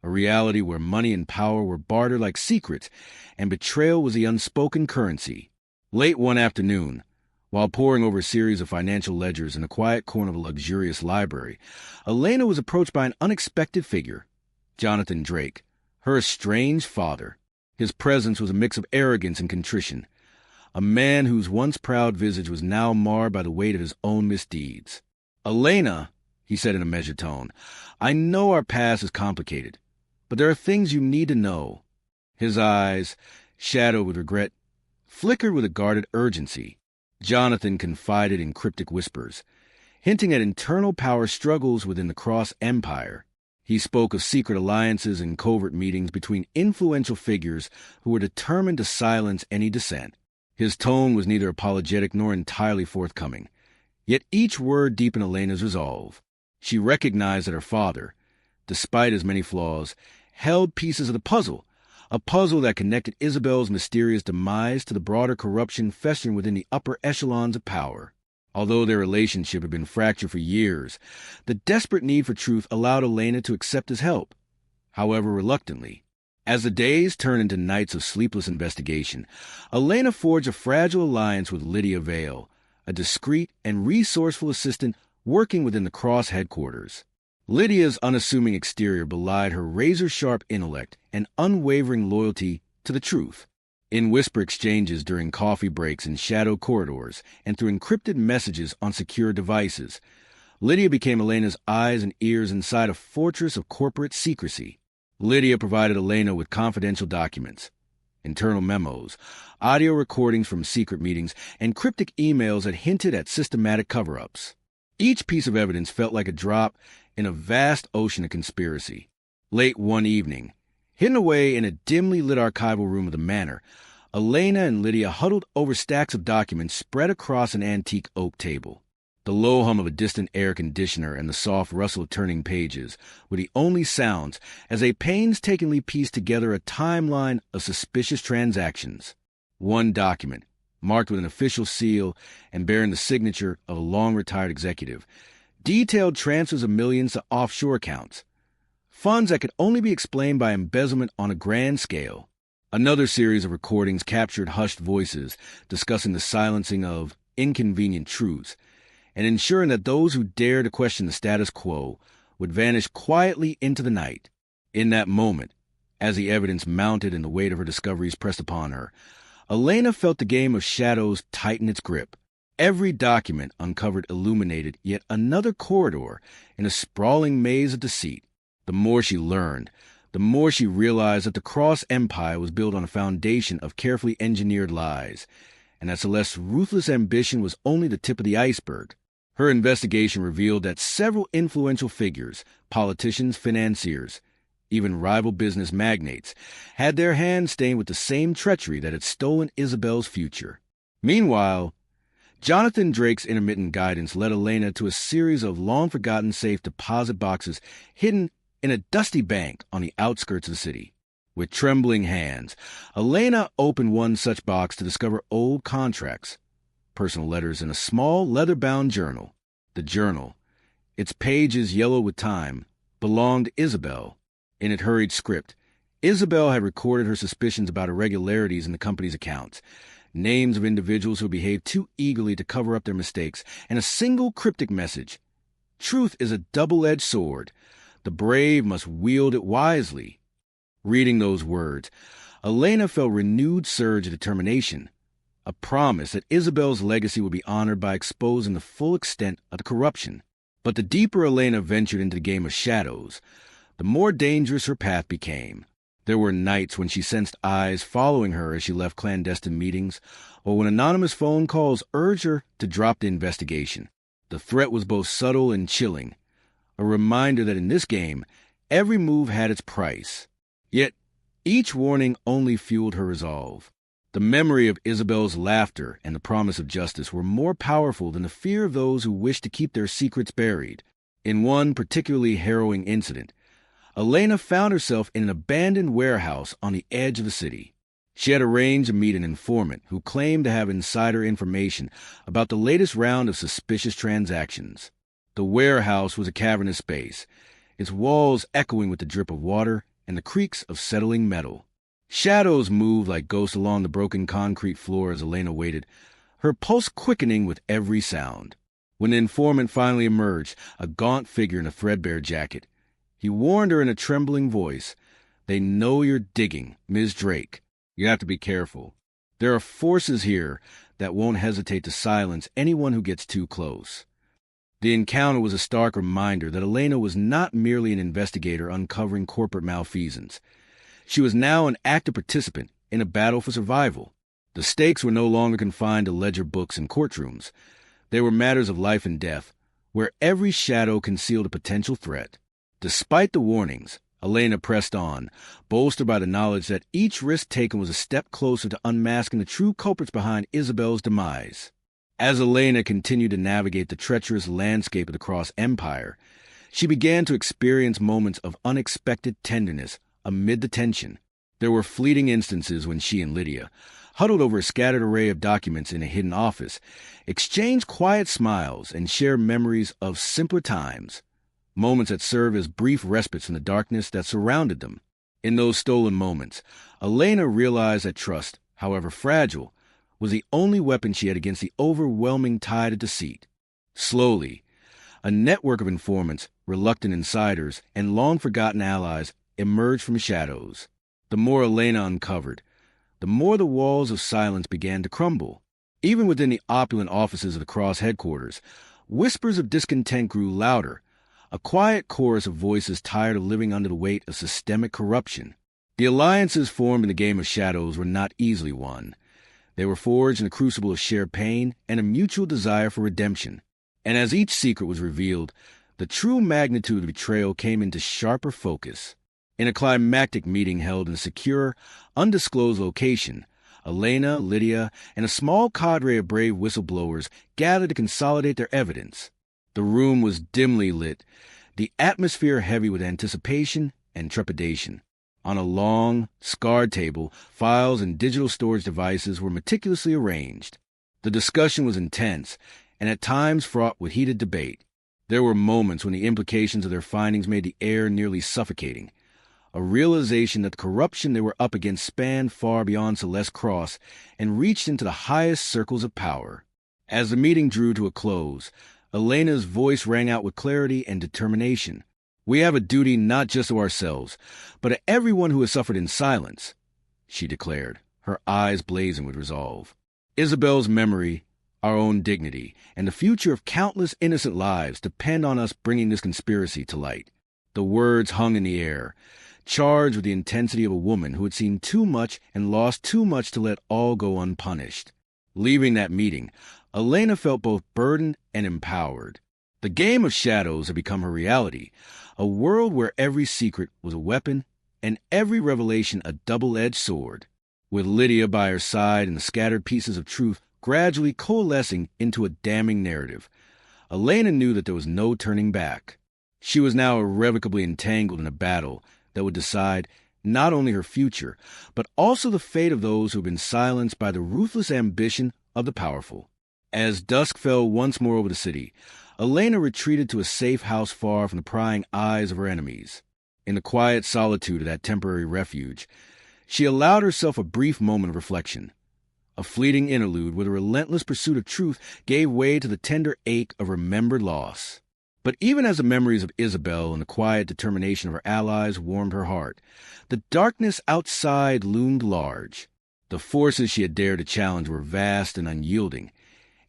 a reality where money and power were bartered like secrets, and betrayal was the unspoken currency. Late one afternoon, while poring over a series of financial ledgers in a quiet corner of a luxurious library, Elena was approached by an unexpected figure, Jonathan Drake, her estranged father. His presence was a mix of arrogance and contrition, a man whose once proud visage was now marred by the weight of his own misdeeds. "Elena," he said in a measured tone, "I know our past is complicated, but there are things you need to know." His eyes, shadowed with regret, flickered with a guarded urgency. Jonathan confided in cryptic whispers, hinting at internal power struggles within the Cross Empire. He spoke of secret alliances and covert meetings between influential figures who were determined to silence any dissent. His tone was neither apologetic nor entirely forthcoming, yet each word deepened Elena's resolve. She recognized that her father, despite his many flaws, held pieces of the puzzle, a puzzle that connected Isabel's mysterious demise to the broader corruption festering within the upper echelons of power. Although their relationship had been fractured for years, the desperate need for truth allowed Elena to accept his help, however reluctantly. As the days turned into nights of sleepless investigation, Elena forged a fragile alliance with Lydia Vale, a discreet and resourceful assistant working within the Cross headquarters. Lydia's unassuming exterior belied her razor-sharp intellect and unwavering loyalty to the truth. In whisper exchanges during coffee breaks in shadow corridors and through encrypted messages on secure devices, Lydia became Elena's eyes and ears inside a fortress of corporate secrecy. Lydia provided Elena with confidential documents, internal memos, audio recordings from secret meetings, and cryptic emails that hinted at systematic cover-ups. Each piece of evidence felt like a drop in a vast ocean of conspiracy. Late one evening, hidden away in a dimly lit archival room of the manor, Elena and Lydia huddled over stacks of documents spread across an antique oak table. The low hum of a distant air conditioner and the soft rustle of turning pages were the only sounds as they painstakingly pieced together a timeline of suspicious transactions. One document, marked with an official seal and bearing the signature of a long-retired executive, detailed transfers of millions to offshore accounts, funds that could only be explained by embezzlement on a grand scale. Another series of recordings captured hushed voices discussing the silencing of inconvenient truths and ensuring that those who dared to question the status quo would vanish quietly into the night. In that moment, as the evidence mounted and the weight of her discoveries pressed upon her, Elena felt the game of shadows tighten its grip. Every document uncovered illuminated yet another corridor in a sprawling maze of deceit. The more she learned, the more she realized that the Cross Empire was built on a foundation of carefully engineered lies, and that Celeste's ruthless ambition was only the tip of the iceberg. Her investigation revealed that several influential figures, politicians, financiers, even rival business magnates, had their hands stained with the same treachery that had stolen Isabel's future. Meanwhile, Jonathan Drake's intermittent guidance led Elena to a series of long-forgotten safe deposit boxes hidden in a dusty bank on the outskirts of the city. With trembling hands, Elena opened one such box to discover old contracts, personal letters, and a small leather-bound journal. The journal, its pages yellow with time, belonged to Isabel. In its hurried script, Isabel had recorded her suspicions about irregularities in the company's accounts, names of individuals who behaved too eagerly to cover up their mistakes, and a single cryptic message. Truth is a double-edged sword. The brave must wield it wisely. Reading those words, Elena felt renewed surge of determination, a promise that Isabel's legacy would be honored by exposing the full extent of the corruption. But the deeper Elena ventured into the game of shadows, the more dangerous her path became. There were nights when she sensed eyes following her as she left clandestine meetings, or when anonymous phone calls urged her to drop the investigation. The threat was both subtle and chilling, a reminder that in this game, every move had its price. Yet, each warning only fueled her resolve. The memory of Isabel's laughter and the promise of justice were more powerful than the fear of those who wished to keep their secrets buried. In one particularly harrowing incident, Elena found herself in an abandoned warehouse on the edge of the city. She had arranged to meet an informant who claimed to have insider information about the latest round of suspicious transactions. The warehouse was a cavernous space, its walls echoing with the drip of water and the creaks of settling metal. Shadows moved like ghosts along the broken concrete floor as Elena waited, her pulse quickening with every sound. When the informant finally emerged, a gaunt figure in a threadbare jacket, he warned her in a trembling voice, "They know you're digging, Ms. Drake. You have to be careful. There are forces here that won't hesitate to silence anyone who gets too close." The encounter was a stark reminder that Elena was not merely an investigator uncovering corporate malfeasance. She was now an active participant in a battle for survival. The stakes were no longer confined to ledger books and courtrooms. They were matters of life and death, where every shadow concealed a potential threat. Despite the warnings, Elena pressed on, bolstered by the knowledge that each risk taken was a step closer to unmasking the true culprits behind Isabel's demise. As Elena continued to navigate the treacherous landscape of the Cross Empire, she began to experience moments of unexpected tenderness amid the tension. There were fleeting instances when she and Lydia, huddled over a scattered array of documents in a hidden office, exchanged quiet smiles and shared memories of simpler times. Moments that served as brief respites from the darkness that surrounded them. In those stolen moments, Elena realized that trust, however fragile, was the only weapon she had against the overwhelming tide of deceit. Slowly, a network of informants, reluctant insiders, and long-forgotten allies emerged from shadows. The more Elena uncovered, the more the walls of silence began to crumble. Even within the opulent offices of the Cross headquarters, whispers of discontent grew louder, a quiet chorus of voices tired of living under the weight of systemic corruption. The alliances formed in the game of shadows were not easily won. They were forged in a crucible of shared pain and a mutual desire for redemption. And as each secret was revealed, the true magnitude of betrayal came into sharper focus. In a climactic meeting held in a secure, undisclosed location, Elena, Lydia, and a small cadre of brave whistleblowers gathered to consolidate their evidence. The room was dimly lit, the atmosphere heavy with anticipation and trepidation. On a long, scarred table, files and digital storage devices were meticulously arranged. The discussion was intense, and at times fraught with heated debate. There were moments when the implications of their findings made the air nearly suffocating. A realization that the corruption they were up against spanned far beyond Celeste Cross and reached into the highest circles of power. As the meeting drew to a close, Elena's voice rang out with clarity and determination. "We have a duty not just to ourselves, but to everyone who has suffered in silence," she declared, her eyes blazing with resolve. "Isabel's memory, our own dignity, and the future of countless innocent lives depend on us bringing this conspiracy to light." The words hung in the air, charged with the intensity of a woman who had seen too much and lost too much to let all go unpunished. Leaving that meeting, Elena felt both burdened and empowered. The game of shadows had become her reality, a world where every secret was a weapon and every revelation a double-edged sword. With Lydia by her side and the scattered pieces of truth gradually coalescing into a damning narrative. Elena knew that there was no turning back. She was now irrevocably entangled in a battle that would decide not only her future, but also the fate of those who had been silenced by the ruthless ambition of the powerful. As dusk fell once more over the city, Elena retreated to a safe house far from the prying eyes of her enemies. In the quiet solitude of that temporary refuge, she allowed herself a brief moment of reflection. A fleeting interlude where the relentless pursuit of truth gave way to the tender ache of remembered loss. But even as the memories of Isabel and the quiet determination of her allies warmed her heart, the darkness outside loomed large. The forces she had dared to challenge were vast and unyielding,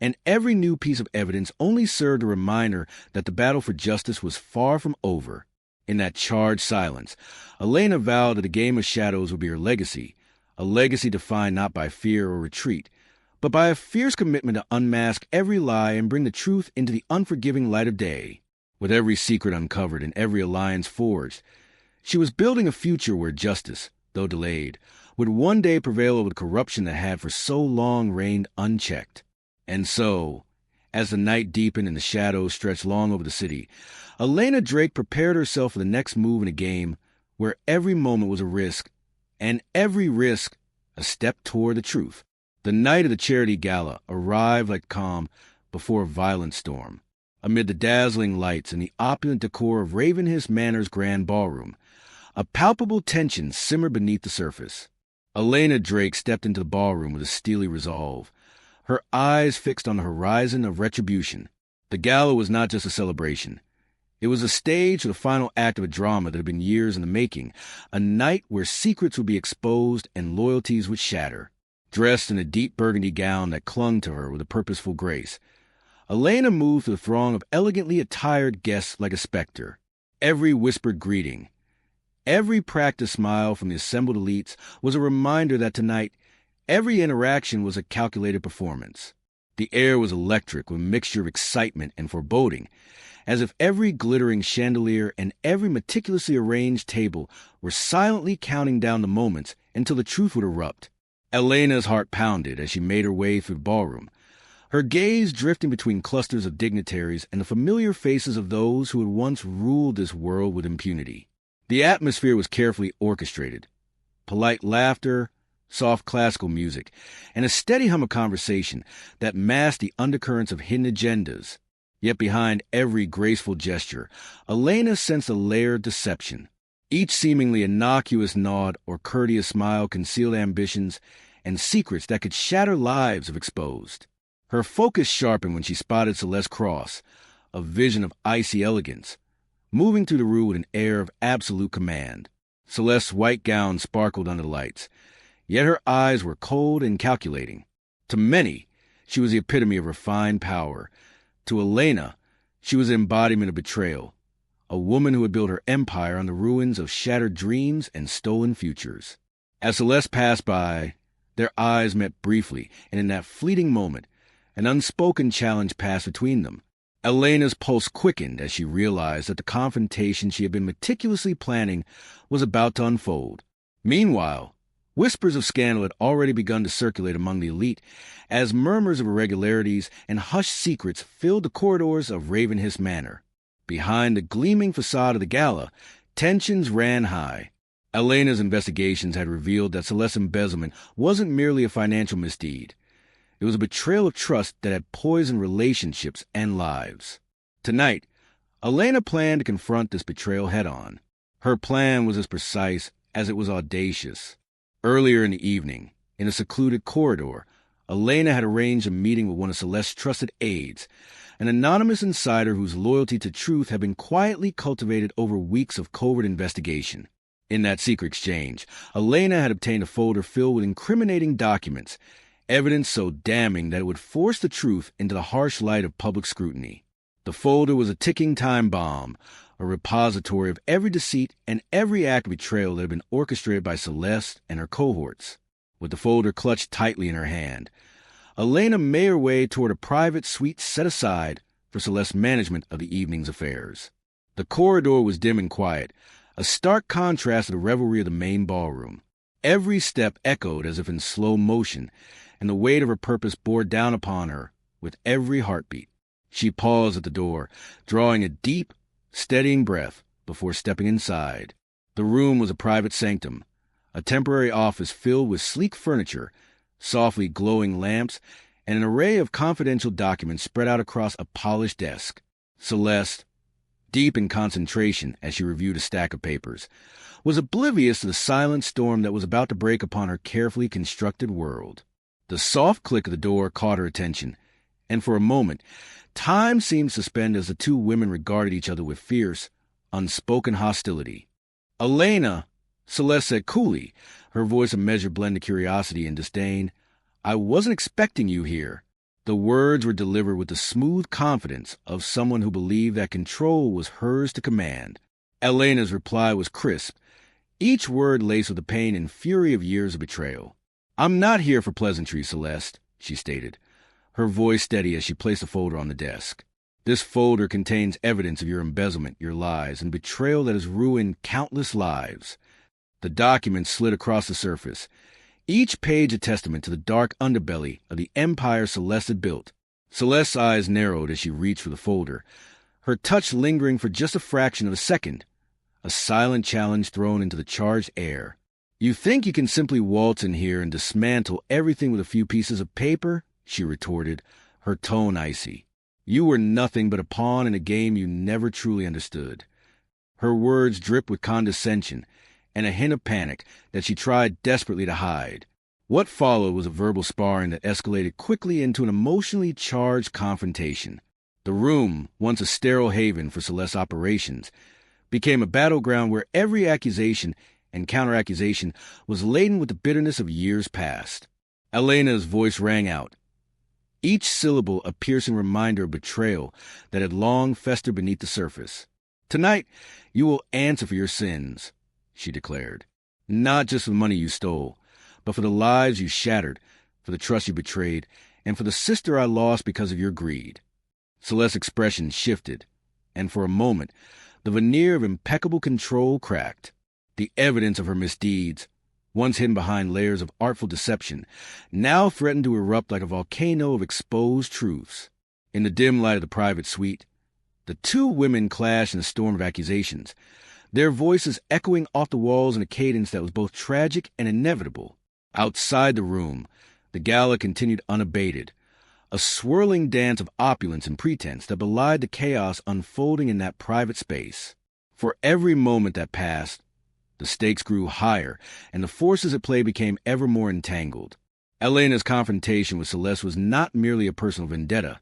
and every new piece of evidence only served to remind her that the battle for justice was far from over. In that charged silence, Elena vowed that the game of shadows would be her legacy, a legacy defined not by fear or retreat, but by a fierce commitment to unmask every lie and bring the truth into the unforgiving light of day. With every secret uncovered and every alliance forged, she was building a future where justice, though delayed, would one day prevail over the corruption that had for so long reigned unchecked. And so, as the night deepened and the shadows stretched long over the city, Elena Drake prepared herself for the next move in a game where every moment was a risk, and every risk a step toward the truth. The night of the charity gala arrived like calm before a violent storm. Amid the dazzling lights and the opulent decor of Ravenhurst Manor's grand ballroom, a palpable tension simmered beneath the surface. Elena Drake stepped into the ballroom with a steely resolve, her eyes fixed on the horizon of retribution. The gala was not just a celebration. It was a stage for the final act of a drama that had been years in the making, a night where secrets would be exposed and loyalties would shatter. Dressed in a deep burgundy gown that clung to her with a purposeful grace, Elena moved through the throng of elegantly attired guests like a specter. Every whispered greeting, every practiced smile from the assembled elites was a reminder that tonight every interaction was a calculated performance. The air was electric with a mixture of excitement and foreboding, as if every glittering chandelier and every meticulously arranged table were silently counting down the moments until the truth would erupt. Elena's heart pounded as she made her way through the ballroom, her gaze drifting between clusters of dignitaries and the familiar faces of those who had once ruled this world with impunity. The atmosphere was carefully orchestrated. Polite laughter, soft classical music, and a steady hum of conversation that masked the undercurrents of hidden agendas. Yet behind every graceful gesture, Elena sensed a layered deception. Each seemingly innocuous nod or courteous smile concealed ambitions and secrets that could shatter lives if exposed. Her focus sharpened when she spotted Celeste Cross, a vision of icy elegance, moving through the room with an air of absolute command. Celeste's white gown sparkled under the lights, yet her eyes were cold and calculating. To many, she was the epitome of refined power. To Elena, she was the embodiment of betrayal, a woman who had built her empire on the ruins of shattered dreams and stolen futures. As Celeste passed by, their eyes met briefly, and in that fleeting moment, an unspoken challenge passed between them. Elena's pulse quickened as she realized that the confrontation she had been meticulously planning was about to unfold. Meanwhile, whispers of scandal had already begun to circulate among the elite as murmurs of irregularities and hushed secrets filled the corridors of Ravenhurst Manor. Behind the gleaming facade of the gala, tensions ran high. Elena's investigations had revealed that Celeste's embezzlement wasn't merely a financial misdeed. It was a betrayal of trust that had poisoned relationships and lives. Tonight, Elena planned to confront this betrayal head-on. Her plan was as precise as it was audacious. Earlier in the evening, in a secluded corridor, Elena had arranged a meeting with one of Celeste's trusted aides, an anonymous insider whose loyalty to truth had been quietly cultivated over weeks of covert investigation. In that secret exchange, Elena had obtained a folder filled with incriminating documents, evidence so damning that it would force the truth into the harsh light of public scrutiny. The folder was a ticking time bomb, a repository of every deceit and every act of betrayal that had been orchestrated by Celeste and her cohorts. With the folder clutched tightly in her hand, Elena made her way toward a private suite set aside for Celeste's management of the evening's affairs. The corridor was dim and quiet, a stark contrast to the revelry of the main ballroom. Every step echoed as if in slow motion, and the weight of her purpose bore down upon her with every heartbeat. She paused at the door, drawing a deep, steadying breath before stepping inside. The room was a private sanctum, a temporary office filled with sleek furniture, softly glowing lamps, and an array of confidential documents spread out across a polished desk. Celeste, deep in concentration as she reviewed a stack of papers, was oblivious to the silent storm that was about to break upon her carefully constructed world. The soft click of the door caught her attention, and for a moment, time seemed suspended as the two women regarded each other with fierce, unspoken hostility. "Elena," Celeste said coolly, her voice a measured blend of curiosity and disdain, "I wasn't expecting you here." The words were delivered with the smooth confidence of someone who believed that control was hers to command. Elena's reply was crisp, each word laced with the pain and fury of years of betrayal. "I'm not here for pleasantries, Celeste," she stated, her voice steady as she placed a folder on the desk. "This folder contains evidence of your embezzlement, your lies, and betrayal that has ruined countless lives." The document slid across the surface, each page a testament to the dark underbelly of the empire Celeste had built. Celeste's eyes narrowed as she reached for the folder, her touch lingering for just a fraction of a second, a silent challenge thrown into the charged air. "You think you can simply waltz in here and dismantle everything with a few pieces of paper?" she retorted, her tone icy. "You were nothing but a pawn in a game you never truly understood." Her words dripped with condescension and a hint of panic that she tried desperately to hide. What followed was a verbal sparring that escalated quickly into an emotionally charged confrontation. The room, once a sterile haven for Celeste's operations, became a battleground where every accusation and counteraccusation was laden with the bitterness of years past. Elena's voice rang out, each syllable a piercing reminder of betrayal that had long festered beneath the surface. "Tonight, you will answer for your sins," she declared. "Not just for the money you stole, but for the lives you shattered, for the trust you betrayed, and for the sister I lost because of your greed." Celeste's expression shifted, and for a moment, the veneer of impeccable control cracked. The evidence of her misdeeds, once hidden behind layers of artful deception, now threatened to erupt like a volcano of exposed truths. In the dim light of the private suite, the two women clashed in a storm of accusations, their voices echoing off the walls in a cadence that was both tragic and inevitable. Outside the room, the gala continued unabated, a swirling dance of opulence and pretense that belied the chaos unfolding in that private space. For every moment that passed, the stakes grew higher, and the forces at play became ever more entangled. Elena's confrontation with Celeste was not merely a personal vendetta.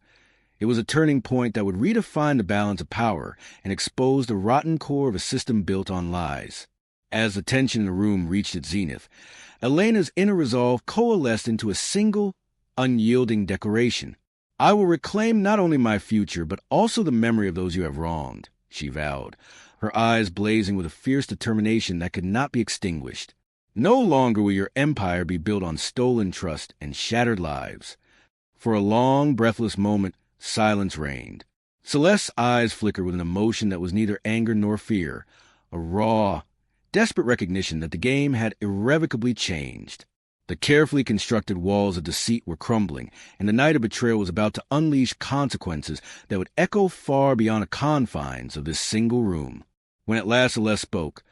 It was a turning point that would redefine the balance of power and expose the rotten core of a system built on lies. As the tension in the room reached its zenith, Elena's inner resolve coalesced into a single, unyielding declaration. "I will reclaim not only my future, but also the memory of those you have wronged," she vowed, her eyes blazing with a fierce determination that could not be extinguished. "No longer will your empire be built on stolen trust and shattered lives." For a long, breathless moment, silence reigned. Celeste's eyes flickered with an emotion that was neither anger nor fear, a raw, desperate recognition that the game had irrevocably changed. The carefully constructed walls of deceit were crumbling, and the night of betrayal was about to unleash consequences that would echo far beyond the confines of this single room. When at last Celeste spoke,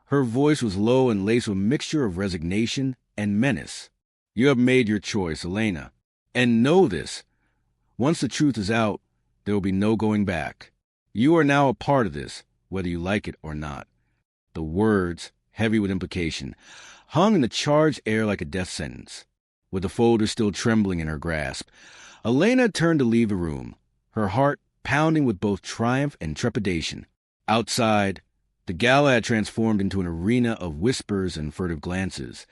her voice was low and laced with a mixture of resignation and menace. "You have made your choice, Elena, and know this. Once the truth is out, there will be no going back. You are now a part of this, whether you like it or not." The words, heavy with implication, hung in the charged air like a death sentence. With the folder still trembling in her grasp, Elena turned to leave the room, her heart pounding with both triumph and trepidation. Outside, the gala had transformed into an arena of whispers and furtive glances,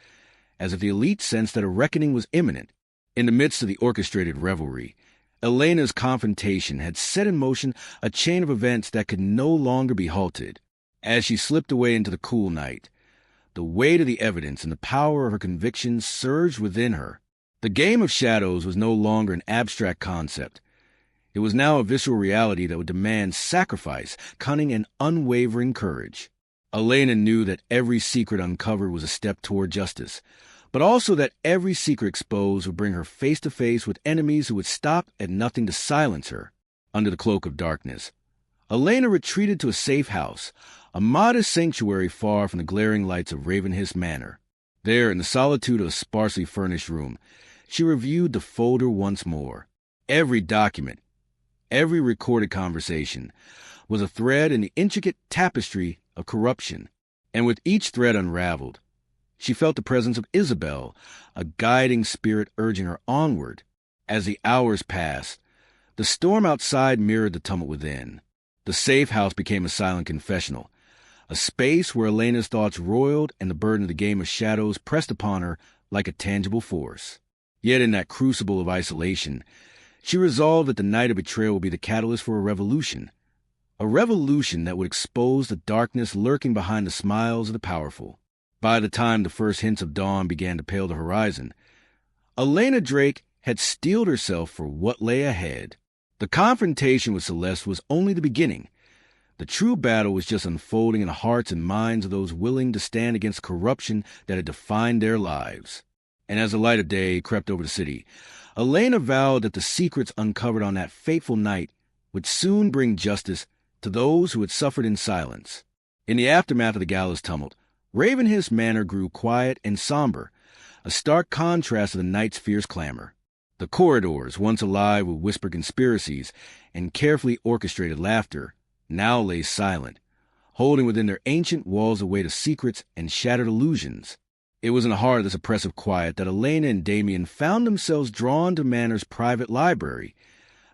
as if the elite sensed that a reckoning was imminent. In the midst of the orchestrated revelry, Elena's confrontation had set in motion a chain of events that could no longer be halted. As she slipped away into the cool night, the weight of the evidence and the power of her convictions surged within her. The game of shadows was no longer an abstract concept. It was now a visceral reality that would demand sacrifice, cunning, and unwavering courage. Elena knew that every secret uncovered was a step toward justice, but also that every secret exposed would bring her face to face with enemies who would stop at nothing to silence her. Under the cloak of darkness, Elena retreated to a safe house, a modest sanctuary far from the glaring lights of Ravenhill Manor. There, in the solitude of a sparsely furnished room, she reviewed the folder once more. Every document, every recorded conversation, was a thread in the intricate tapestry of corruption, and with each thread unraveled, she felt the presence of Isabel, a guiding spirit urging her onward. As the hours passed, the storm outside mirrored the tumult within. The safe house became a silent confessional, a space where Elena's thoughts roiled and the burden of the game of shadows pressed upon her like a tangible force. Yet in that crucible of isolation, she resolved that the night of betrayal would be the catalyst for a revolution that would expose the darkness lurking behind the smiles of the powerful. By the time the first hints of dawn began to pale the horizon, Elena Drake had steeled herself for what lay ahead. The confrontation with Celeste was only the beginning. The true battle was just unfolding in the hearts and minds of those willing to stand against corruption that had defined their lives. And as the light of day crept over the city, Elena vowed that the secrets uncovered on that fateful night would soon bring justice to those who had suffered in silence. In the aftermath of the gallows tumult, Ravenhill Manor grew quiet and somber, a stark contrast to the night's fierce clamor. The corridors, once alive with whispered conspiracies and carefully orchestrated laughter, now lay silent, holding within their ancient walls the weight of secrets and shattered illusions. It was in the heart of this oppressive quiet that Elena and Damien found themselves drawn to Manor's private library,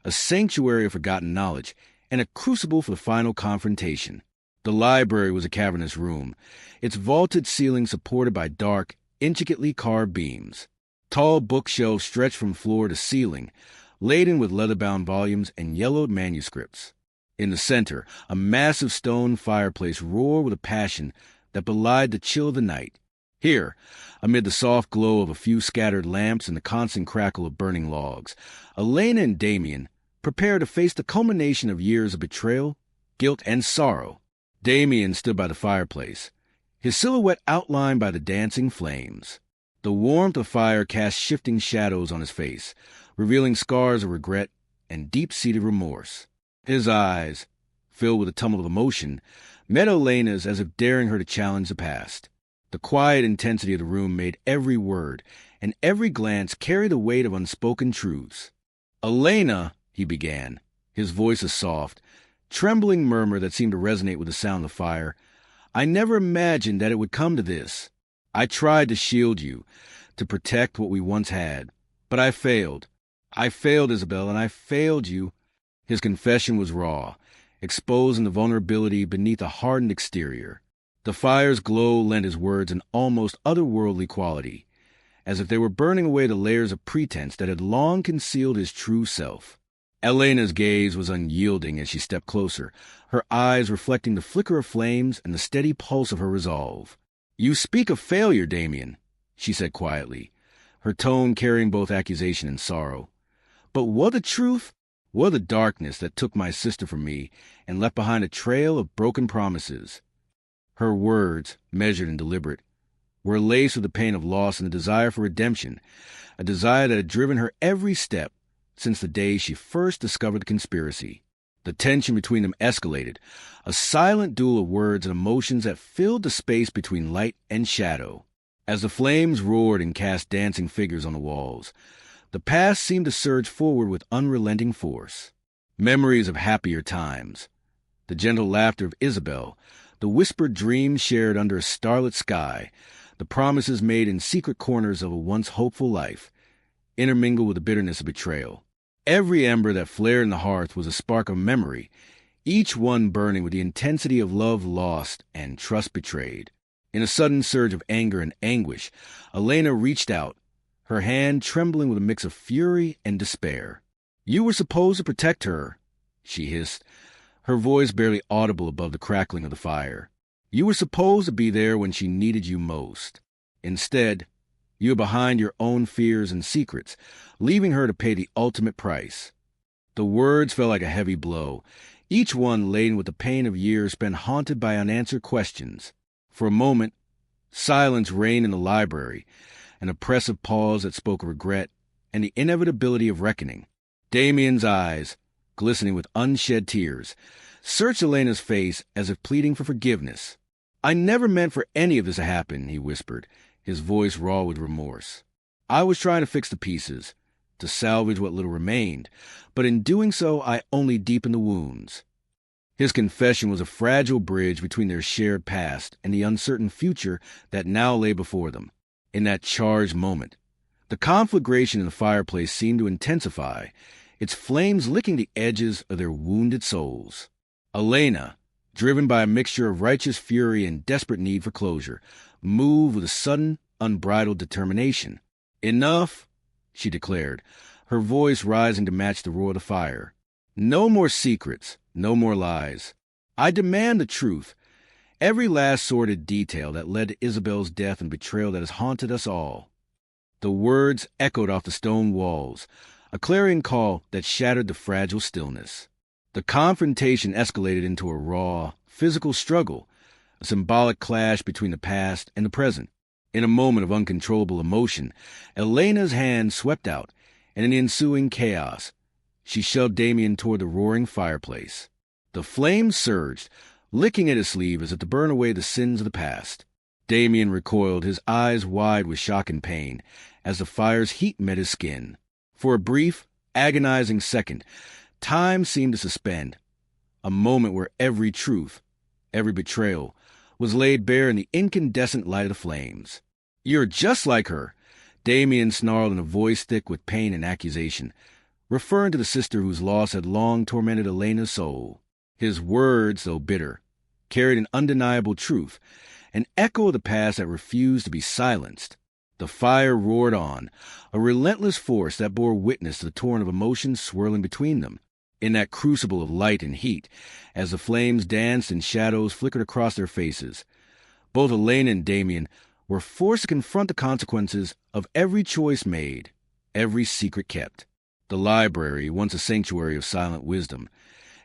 a sanctuary of forgotten knowledge and a crucible for the final confrontation. The library was a cavernous room, its vaulted ceiling supported by dark, intricately carved beams. Tall bookshelves stretched from floor to ceiling, laden with leather-bound volumes and yellowed manuscripts. In the center, a massive stone fireplace roared with a passion that belied the chill of the night. Here, amid the soft glow of a few scattered lamps and the constant crackle of burning logs, Elena and Damien prepared to face the culmination of years of betrayal, guilt, and sorrow. Damien stood by the fireplace, his silhouette outlined by the dancing flames. The warmth of fire cast shifting shadows on his face, revealing scars of regret and deep-seated remorse. His eyes, filled with a tumult of emotion, met Elena's as if daring her to challenge the past. The quiet intensity of the room made every word and every glance carry the weight of unspoken truths. "Elena," he began, his voice a soft, trembling murmur that seemed to resonate with the sound of fire, "I never imagined that it would come to this. I tried to shield you, to protect what we once had. But I failed. I failed, Isabel, and I failed you." His confession was raw, exposing the vulnerability beneath a hardened exterior. The fire's glow lent his words an almost otherworldly quality, as if they were burning away the layers of pretense that had long concealed his true self. Elena's gaze was unyielding as she stepped closer, her eyes reflecting the flicker of flames and the steady pulse of her resolve. "You speak of failure, Damien," she said quietly, her tone carrying both accusation and sorrow. "But what the truth? What the darkness that took my sister from me and left behind a trail of broken promises?" Her words, measured and deliberate, were laced with the pain of loss and the desire for redemption, a desire that had driven her every step since the day she first discovered the conspiracy. The tension between them escalated, a silent duel of words and emotions that filled the space between light and shadow. As the flames roared and cast dancing figures on the walls, the past seemed to surge forward with unrelenting force. Memories of happier times, the gentle laughter of Isabel, the whispered dreams shared under a starlit sky, the promises made in secret corners of a once hopeful life, intermingled with the bitterness of betrayal. Every ember that flared in the hearth was a spark of memory, each one burning with the intensity of love lost and trust betrayed. In a sudden surge of anger and anguish, Elena reached out, her hand trembling with a mix of fury and despair. "You were supposed to protect her," she hissed, her voice barely audible above the crackling of the fire. "You were supposed to be there when she needed you most. Instead, you are behind your own fears and secrets, leaving her to pay the ultimate price." The words fell like a heavy blow, each one laden with the pain of years spent haunted by unanswered questions. For a moment, silence reigned in the library, an oppressive pause that spoke of regret and the inevitability of reckoning. Damien's eyes, glistening with unshed tears, searched Elena's face as if pleading for forgiveness. "I never meant for any of this to happen," he whispered, his voice raw with remorse. "I was trying to fix the pieces, to salvage what little remained, but in doing so I only deepened the wounds." His confession was a fragile bridge between their shared past and the uncertain future that now lay before them. In that charged moment, the conflagration in the fireplace seemed to intensify, its flames licking the edges of their wounded souls. Elena, driven by a mixture of righteous fury and desperate need for closure, moved with a sudden, unbridled determination. "Enough," she declared, her voice rising to match the roar of the fire. "No more secrets, no more lies. I demand the truth, every last sordid detail that led to Isabel's death and betrayal that has haunted us all." The words echoed off the stone walls, a clarion call that shattered the fragile stillness. The confrontation escalated into a raw, physical struggle, a symbolic clash between the past and the present. In a moment of uncontrollable emotion, Elena's hand swept out, and in the ensuing chaos, she shoved Damien toward the roaring fireplace. The flames surged, licking at his sleeve as if to burn away the sins of the past. Damien recoiled, his eyes wide with shock and pain, as the fire's heat met his skin. For a brief, agonizing second, time seemed to suspend, a moment where every truth, every betrayal, was laid bare in the incandescent light of the flames. "You're just like her," Damien snarled in a voice thick with pain and accusation, referring to the sister whose loss had long tormented Elena's soul. His words, though bitter, carried an undeniable truth, an echo of the past that refused to be silenced. The fire roared on, a relentless force that bore witness to the torrent of emotions swirling between them. In that crucible of light and heat, as the flames danced and shadows flickered across their faces, both Elena and Damien were forced to confront the consequences of every choice made, every secret kept. The library, once a sanctuary of silent wisdom,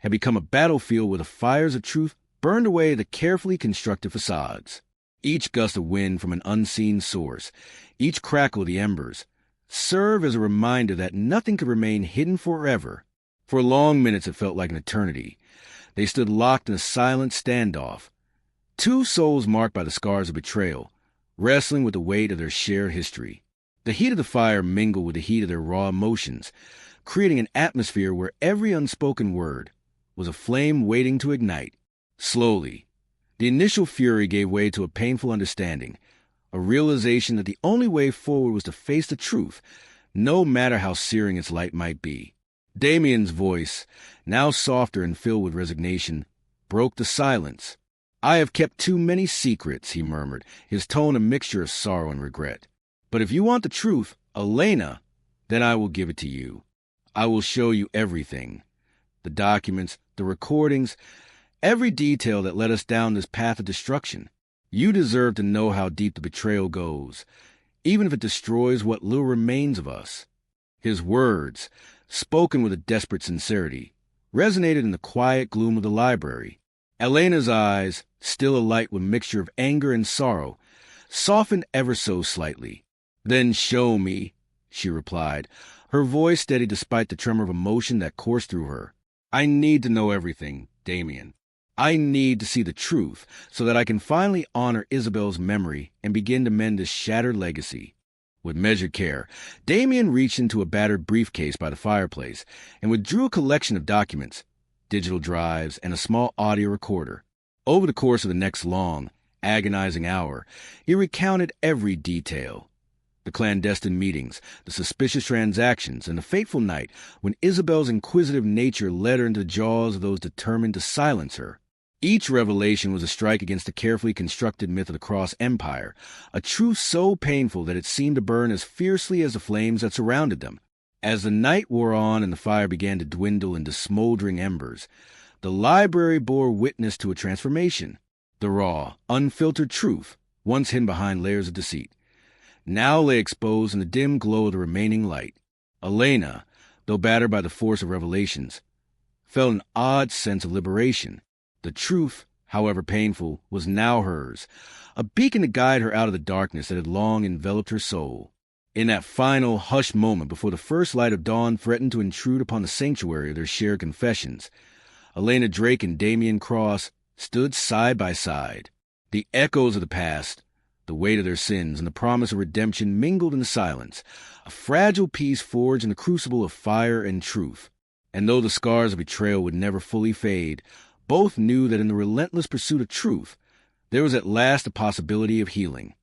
had become a battlefield where the fires of truth burned away the carefully constructed facades. Each gust of wind from an unseen source, each crackle of the embers, served as a reminder that nothing could remain hidden forever. For long minutes it felt like an eternity. They stood locked in a silent standoff, two souls marked by the scars of betrayal, wrestling with the weight of their shared history. The heat of the fire mingled with the heat of their raw emotions, creating an atmosphere where every unspoken word was a flame waiting to ignite. Slowly, the initial fury gave way to a painful understanding, a realization that the only way forward was to face the truth, no matter how searing its light might be. Damien's voice, now softer and filled with resignation, broke the silence. "I have kept too many secrets," he murmured, his tone a mixture of sorrow and regret. "But if you want the truth, Elena, then I will give it to you. I will show you everything. The documents, the recordings, every detail that led us down this path of destruction. You deserve to know how deep the betrayal goes, even if it destroys what little remains of us." His words, spoken with a desperate sincerity, resonated in the quiet gloom of the library. Elena's eyes, still alight with a mixture of anger and sorrow, softened ever so slightly. "Then show me," she replied, her voice steady despite the tremor of emotion that coursed through her. "I need to know everything, Damien. I need to see the truth so that I can finally honor Isabel's memory and begin to mend this shattered legacy." With measured care, Damien reached into a battered briefcase by the fireplace and withdrew a collection of documents, digital drives, and a small audio recorder. Over the course of the next long, agonizing hour, he recounted every detail. The clandestine meetings, the suspicious transactions, and the fateful night when Isabel's inquisitive nature led her into the jaws of those determined to silence her. Each revelation was a strike against the carefully constructed myth of the Cross Empire, a truth so painful that it seemed to burn as fiercely as the flames that surrounded them. As the night wore on and the fire began to dwindle into smoldering embers, the library bore witness to a transformation. The raw, unfiltered truth, once hidden behind layers of deceit, now lay exposed in the dim glow of the remaining light. Elena, though battered by the force of revelations, felt an odd sense of liberation. The truth, however painful, was now hers, a beacon to guide her out of the darkness that had long enveloped her soul. In that final, hushed moment before the first light of dawn threatened to intrude upon the sanctuary of their shared confessions, Elena Drake and Damian Cross stood side by side. The echoes of the past, the weight of their sins, and the promise of redemption mingled in the silence, a fragile piece forged in the crucible of fire and truth. And though the scars of betrayal would never fully fade, both knew that in the relentless pursuit of truth, there was at last a possibility of healing.